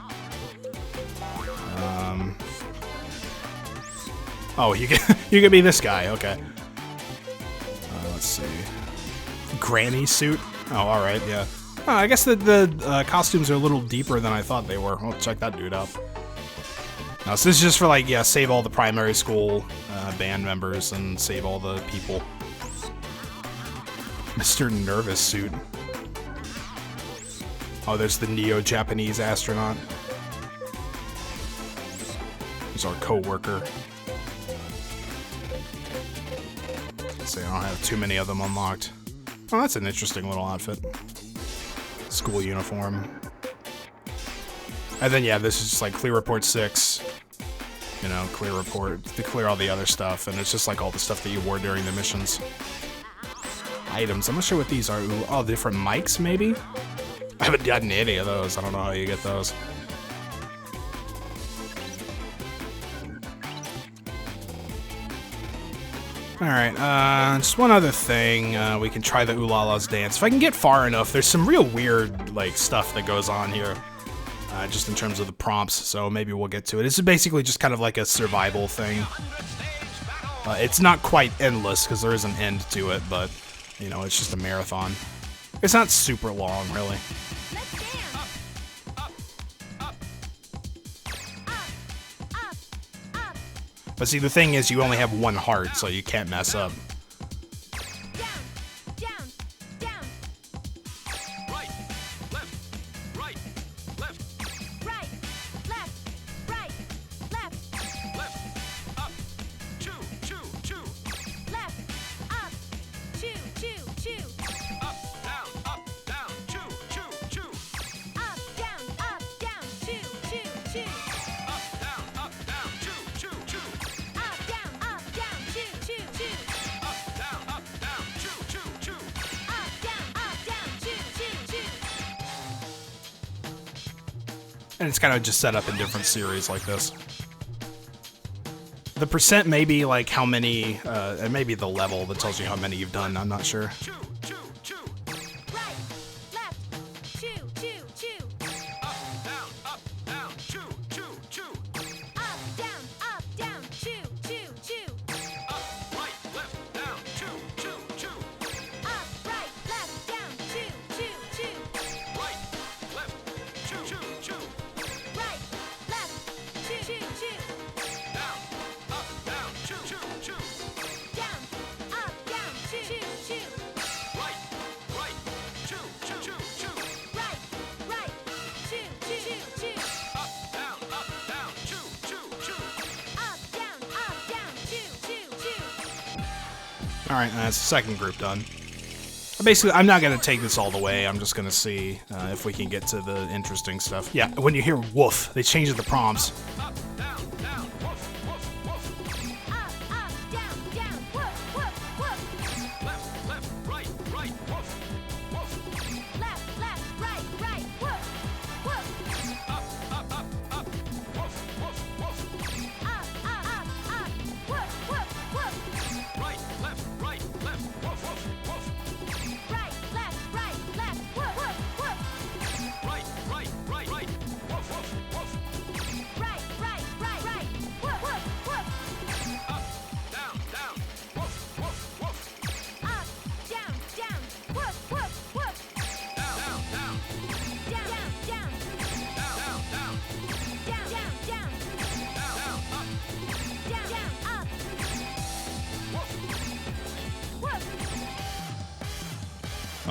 Speaker 1: Oh, you can be this guy, okay. Let's see. Granny suit? Oh, alright, yeah. Oh, I guess the costumes are a little deeper than I thought they were. Well, check that dude out. No, so this is just for, like, yeah, save all the primary school band members and save all the people. Mr. Nervous suit. Oh, there's the Neo-Japanese astronaut. There's our co-worker. Let's see, I don't have too many of them unlocked. Oh, that's an interesting little outfit. School uniform. And then, yeah, this is just like clear report 6. You know, clear report, to clear all the other stuff. And it's just like all the stuff that you wore during the missions. Items, I'm not sure what these are. Ooh, oh, different mics, maybe? I haven't gotten any of those. I don't know how you get those. Alright, just one other thing. We can try the Ooh La La's dance. If I can get far enough, there's some real weird, like, stuff that goes on here. Just in terms of the prompts, so maybe we'll get to it. This is basically just kind of like a survival thing. It's not quite endless, because there is an end to it, but, you know, it's just a marathon. It's not super long, really. But see, the thing is, you only have one heart, so you can't mess up. And it's kind of just set up in different series like this. The percent may be like how many, and maybe the level that tells you how many you've done, I'm not sure. Alright, that's the second group done. Basically, I'm not going to take this all the way. I'm just going to see if we can get to the interesting stuff. Yeah, when you hear woof, they changed the prompts.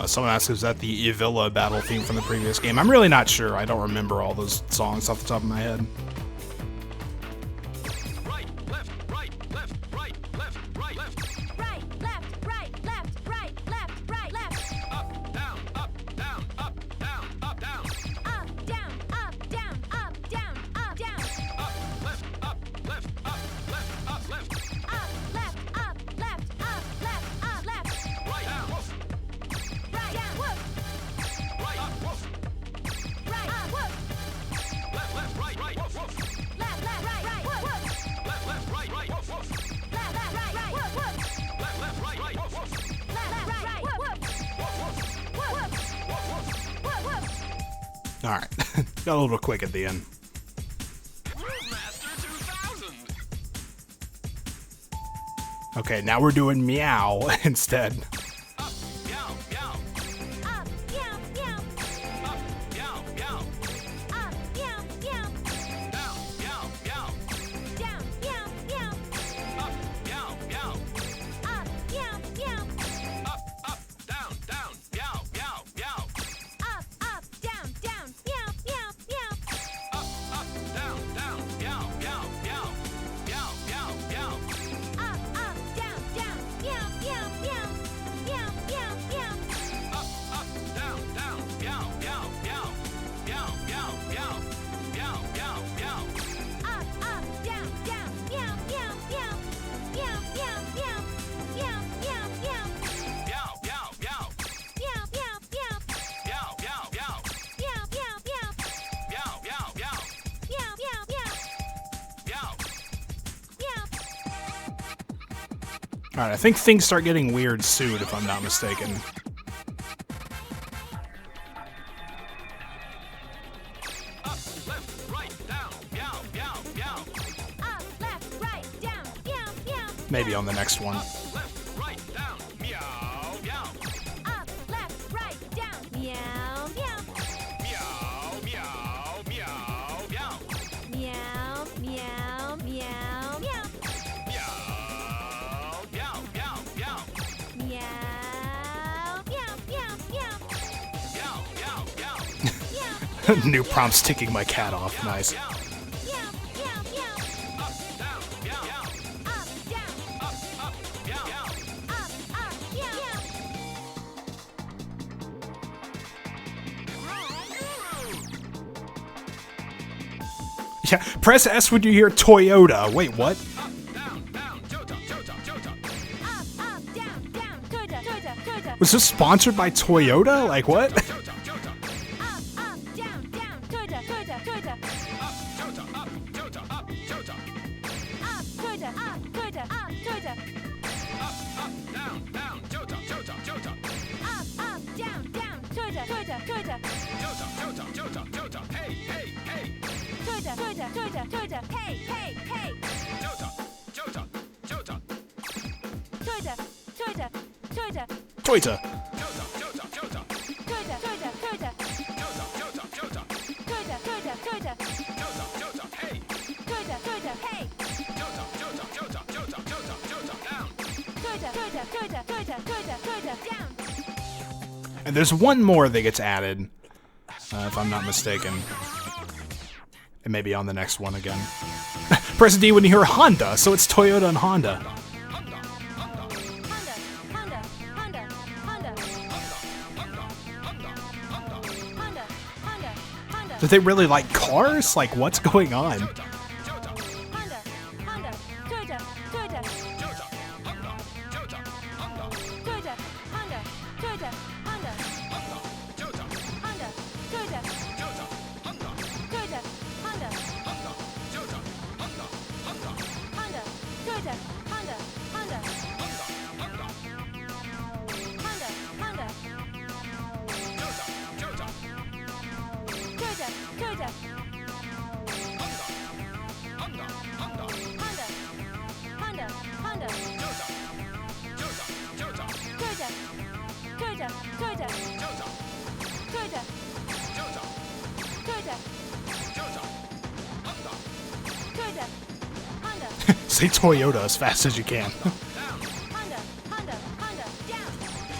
Speaker 1: Someone asked, is that the Evilla battle theme from the previous game? I'm really not sure. I don't remember all those songs off the top of my head.
Speaker 3: Right, left, right, left, right, left, right, left.
Speaker 4: Right, left, right, left, right, left, right, left.
Speaker 3: Up, down, up, down, up, down, up, down.
Speaker 4: Up, down, up, down, up, down, up, down.
Speaker 3: Up, left, up, left, up, left, up, left.
Speaker 4: Up, left, up, left, up, left, up, left.
Speaker 3: Right, down, woof.
Speaker 4: Right, down, whoop.
Speaker 3: Right, up, woof.
Speaker 4: Right, up, whoop.
Speaker 3: Left, right, right, woof, woof.
Speaker 1: Alright. Got a little quick at the end.
Speaker 3: Master 2000.
Speaker 1: Okay, now we're doing meow instead.
Speaker 3: Up, meow, meow.
Speaker 5: Up, meow, meow.
Speaker 3: Up, meow, meow.
Speaker 5: Up, meow, meow.
Speaker 3: Down, meow, meow.
Speaker 5: Down, meow, meow.
Speaker 3: Up, meow, meow.
Speaker 5: Up, meow, meow.
Speaker 3: Up, down, down, meow, meow, meow.
Speaker 5: Up, down, down. Meow, meow, meow.
Speaker 3: Up, down, down, meow, meow, meow. Meow, meow, meow.
Speaker 5: Up, down, down. Meow, meow, meow. Meow, meow, meow.
Speaker 3: Up, down, down, meow, meow, meow. Meow, meow, meow. Meow, meow, meow.
Speaker 5: Up, down, down. Meow, meow, meow. Meow, meow, meow. Meow, meow, meow.
Speaker 3: Meow, meow, meow.
Speaker 5: Meow, meow, meow.
Speaker 3: Meow, meow, meow.
Speaker 5: Meow, meow, meow.
Speaker 3: Meow, meow, meow.
Speaker 5: Meow, meow, meow.
Speaker 3: Meow.
Speaker 5: Meow.
Speaker 1: Alright, I think things start getting weird soon, if I'm not mistaken.
Speaker 3: Up, left, right, down. Meow, meow, meow.
Speaker 5: Up, left, right, down. Meow, meow.
Speaker 1: Maybe on the next one.
Speaker 3: Left, right, down. Meow, meow.
Speaker 5: Up, left, right, down. Meow, meow.
Speaker 3: Meow, meow, meow, meow.
Speaker 5: Meow, meow, meow, meow.
Speaker 3: Meow, meow, meow, meow.
Speaker 5: Meow, meow, meow, meow.
Speaker 3: Meow, meow, meow.
Speaker 5: Meow,
Speaker 1: New prompt's ticking my cat off. Nice.
Speaker 5: meow, meow, meow.
Speaker 3: Up, down, meow.
Speaker 5: Up, down.
Speaker 3: Up, meow.
Speaker 5: Up, meow.
Speaker 1: Yeah, press S when you hear Toyota. Wait, what?
Speaker 3: Down, down, jota, jota, jota.
Speaker 5: Up, down, down. Toda, toda, toda.
Speaker 1: Was this sponsored by Toyota? Like, what?
Speaker 3: Jota, jota.
Speaker 5: Up, down, down. Toda, toda, toda.
Speaker 3: Up, jota, up, jota, up, jota.
Speaker 5: Up, toda, toda, toda.
Speaker 3: Down, down, jota, jota, jota.
Speaker 5: Up, down, down. Toda, toda, toda.
Speaker 3: Jota, jota, jota, jota. Hey, hey, hey.
Speaker 5: Toda, toda, toda, toda. Hey, hey, hey.
Speaker 3: Jota, jota, jota.
Speaker 5: Toda, toda, toda.
Speaker 1: Toyota.
Speaker 3: Jota, jota, jota.
Speaker 5: Toda, toda, toda.
Speaker 3: Jota, jota, jota.
Speaker 5: Toda, toda, toda.
Speaker 3: Jota, jota, hey.
Speaker 5: Toda, toda, hey.
Speaker 3: Jota, jota, jota, jota, jota, jota. Down.
Speaker 5: Toda, toda, toda, toda, toda, toda. Down.
Speaker 1: And there's one more that gets added, if I'm not mistaken. And maybe on the next one again. Press D when you hear Honda, so it's Toyota and Honda.
Speaker 5: Honda, Honda, Honda, Honda. Honda, Honda, Honda.
Speaker 1: Do they really like cars? Like, what's going on?
Speaker 5: Honda, Honda, Toda, Toda. Toda, Honda, Toda, Honda. Honda, Toda. Toda, Honda. Honda, Toda, Honda, Honda. Honda, Honda. Toda, Toda. Honda, Honda, Honda. Toda, Toda, Toda. Toda, Toda. Toda, Honda.
Speaker 1: Say Toyota as fast as you can.
Speaker 5: Honda, Honda, Honda. Down.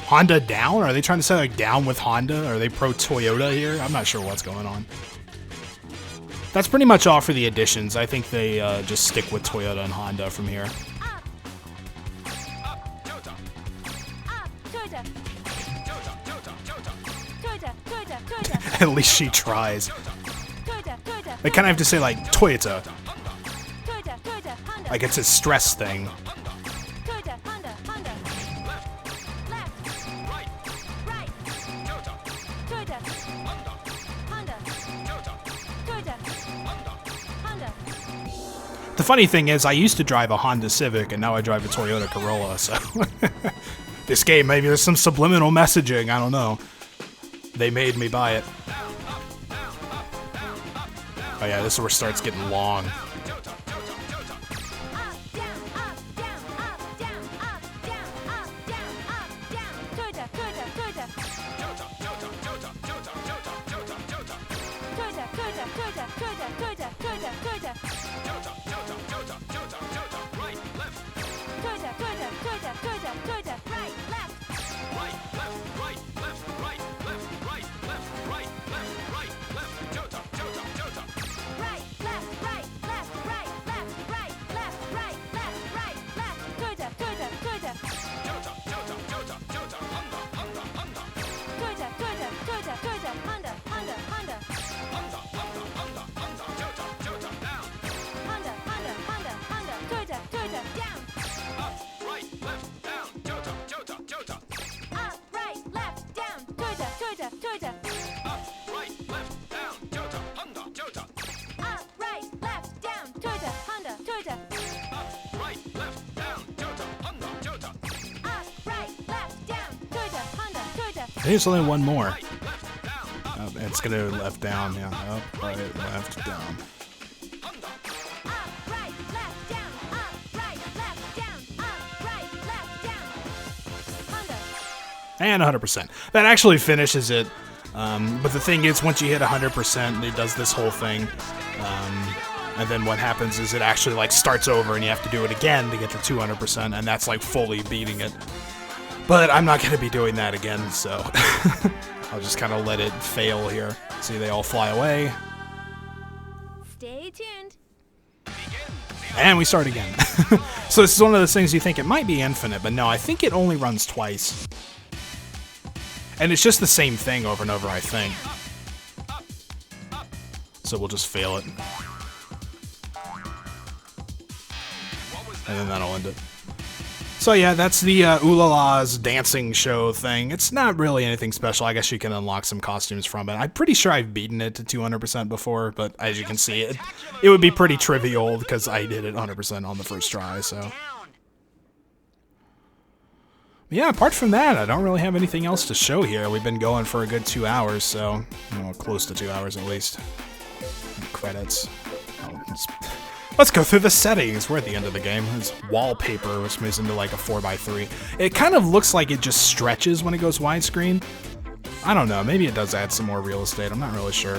Speaker 1: Honda down? Are they trying to say like down with Honda? Are they pro Toyota here? I'm not sure what's going on. That's pretty much all for the additions. I think they just stick with Toyota and Honda from here.
Speaker 5: Up, Toda. Toda, Toda, Toda.
Speaker 1: At least she tries.
Speaker 5: Toda, Toda.
Speaker 1: They kind of have to say like Toyota.
Speaker 5: Toda, Toda, Honda.
Speaker 1: Like it's a stress thing.
Speaker 5: Toda, Honda, Honda. Left, right, right. Toda, Honda. Toda, Honda.
Speaker 1: The funny thing is, I used to drive a Honda Civic, and now I drive a Toyota Corolla, so... This game, maybe there's some subliminal messaging, I don't know. They made me buy it. Oh yeah, this is where it starts getting long. I think there's only one more. It's gonna left down, yeah. Up, right, left, down. And 100%. That actually finishes it. But the thing is, once you hit 100%, it does this whole thing. And then what happens is it actually like starts over and you have to do it again to get to 200%, and that's like fully beating it. But I'm not going to be doing that again, so I'll just kind of let it fail here. See, they all fly away.
Speaker 5: Stay tuned.
Speaker 1: And we start again. So this is one of those things you think it might be infinite, but no, I think it only runs twice. And it's just the same thing over and over, I think. So we'll just fail it. And then that'll end it. So yeah, that's the Oolala's dancing show thing. It's not really anything special. I guess you can unlock some costumes from it. I'm pretty sure I've beaten it to 200% before, but as you can see, it would be pretty trivial because I did it 100% on the first try, so. Yeah, apart from that, I don't really have anything else to show here. We've been going for a good 2 hours, so, close to 2 hours at least. Credits. Let's go through the settings. We're at the end of the game. It's wallpaper, which moves into like a 4x3. It kind of looks like it just stretches when it goes widescreen. I don't know. Maybe it does add some more real estate. I'm not really sure.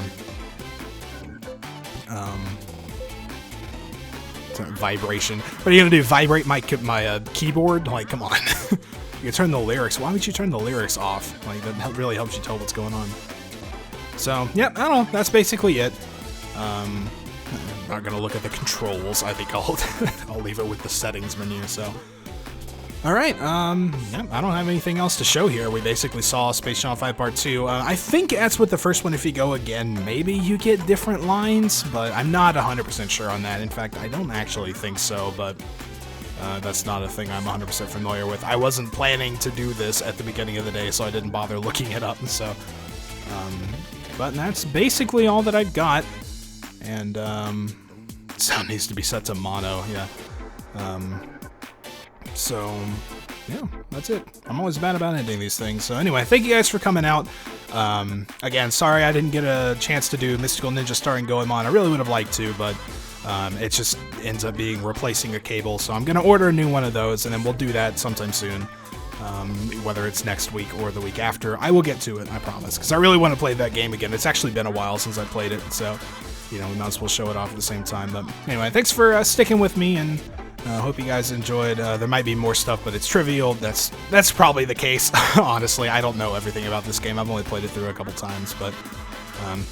Speaker 1: Vibration. What are you gonna do? Vibrate my keyboard? Like, come on. You turn the lyrics. Why would you turn the lyrics off? Like, that really helps you tell what's going on. So, yep. I don't know. That's basically it. I'm not gonna look at the controls. I think I'll leave it with the settings menu. So, all right. Yeah, I don't have anything else to show here. We basically saw Space Channel 5 Part 2. I think that's with the first one. If you go again, maybe you get different lines, but I'm not 100% sure on that. In fact, I don't actually think so. But that's not a thing I'm 100% familiar with. I wasn't planning to do this at the beginning of the day, so I didn't bother looking it up. So, but that's basically all that I've got. And sound needs to be set to mono, yeah. So, yeah, that's it. I'm always bad about ending these things. So anyway, thank you guys for coming out. Again, sorry I didn't get a chance to do Mystical Ninja starring Goemon. I really would have liked to, but it just ends up being replacing a cable. So I'm going to order a new one of those, and then we'll do that sometime soon. Whether it's next week or the week after. I will get to it, I promise, because I really want to play that game again. It's actually been a while since I played it, so we might as well show it off at the same time. But anyway, thanks for sticking with me, and hope you guys enjoyed. There might be more stuff, but it's trivial. That's probably the case. Honestly, I don't know everything about this game. I've only played it through a couple times, but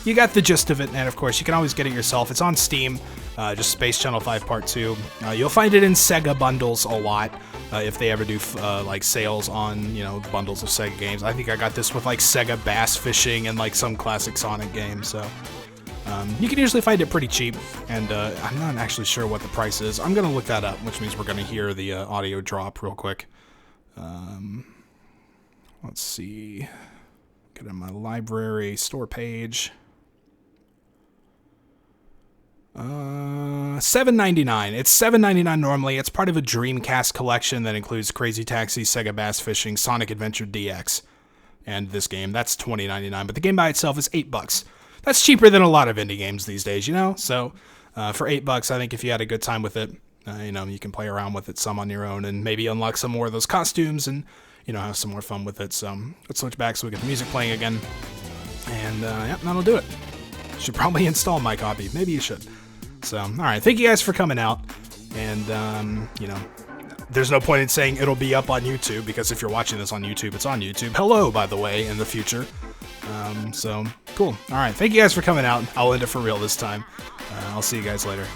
Speaker 1: you got the gist of it. And of course, you can always get it yourself. It's on Steam. Just Space Channel 5 Part 2. You'll find it in Sega bundles a lot. If they ever do like sales on bundles of Sega games. I think I got this with like Sega Bass Fishing and like some classic Sonic games. So. You can usually find it pretty cheap, and I'm not actually sure what the price is. I'm going to look that up, which means we're going to hear the audio drop real quick. Let's see. Get in my library store page. $7.99. It's $7.99 normally. It's part of a Dreamcast collection that includes Crazy Taxi, Sega Bass Fishing, Sonic Adventure DX, and this game. That's $20.99, but the game by itself is $8. that's cheaper than a lot of indie games these days, you know? So for $8, I think if you had a good time with it, you know, you can play around with it some on your own and maybe unlock some more of those costumes and, you know, have some more fun with it. So let's switch back so we get the music playing again. And yeah, that'll do it. Should probably install my copy. Maybe you should. So, all right. Thank you guys for coming out. And, you know, there's no point in saying it'll be up on YouTube because if you're watching this on YouTube, it's on YouTube. Hello, by the way, in the future. So, cool. All right. Thank you guys for coming out. I'll end it for real this time. I'll see you guys later.